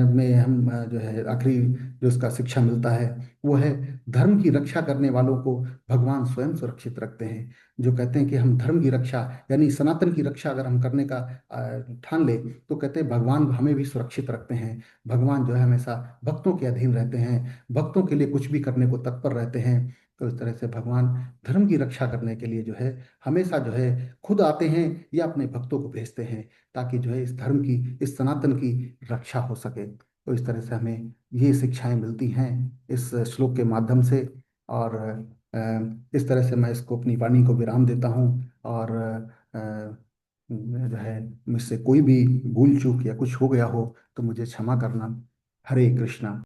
में हम जो है आखिरी जो इसका शिक्षा मिलता है वो है, धर्म की रक्षा करने वालों को भगवान स्वयं सुरक्षित रखते हैं। जो कहते हैं कि हम धर्म की रक्षा, यानी सनातन की रक्षा अगर हम करने का ठान ले, तो कहते हैं भगवान हमें भी सुरक्षित रखते हैं। भगवान जो है हमेशा भक्तों के अधीन रहते हैं, भक्तों के लिए कुछ भी करने को तत्पर रहते हैं। तो इस तरह से भगवान धर्म की रक्षा करने के लिए जो है हमेशा जो है खुद आते हैं या अपने भक्तों को भेजते हैं, ताकि जो है इस धर्म की, इस सनातन की रक्षा हो सके। तो इस तरह से हमें ये शिक्षाएं मिलती हैं इस श्लोक के माध्यम से। और इस तरह से मैं इसको, अपनी वाणी को विराम देता हूँ। और जो है मुझसे कोई भी भूल चूक या कुछ हो गया हो तो मुझे क्षमा करना। हरे कृष्णा।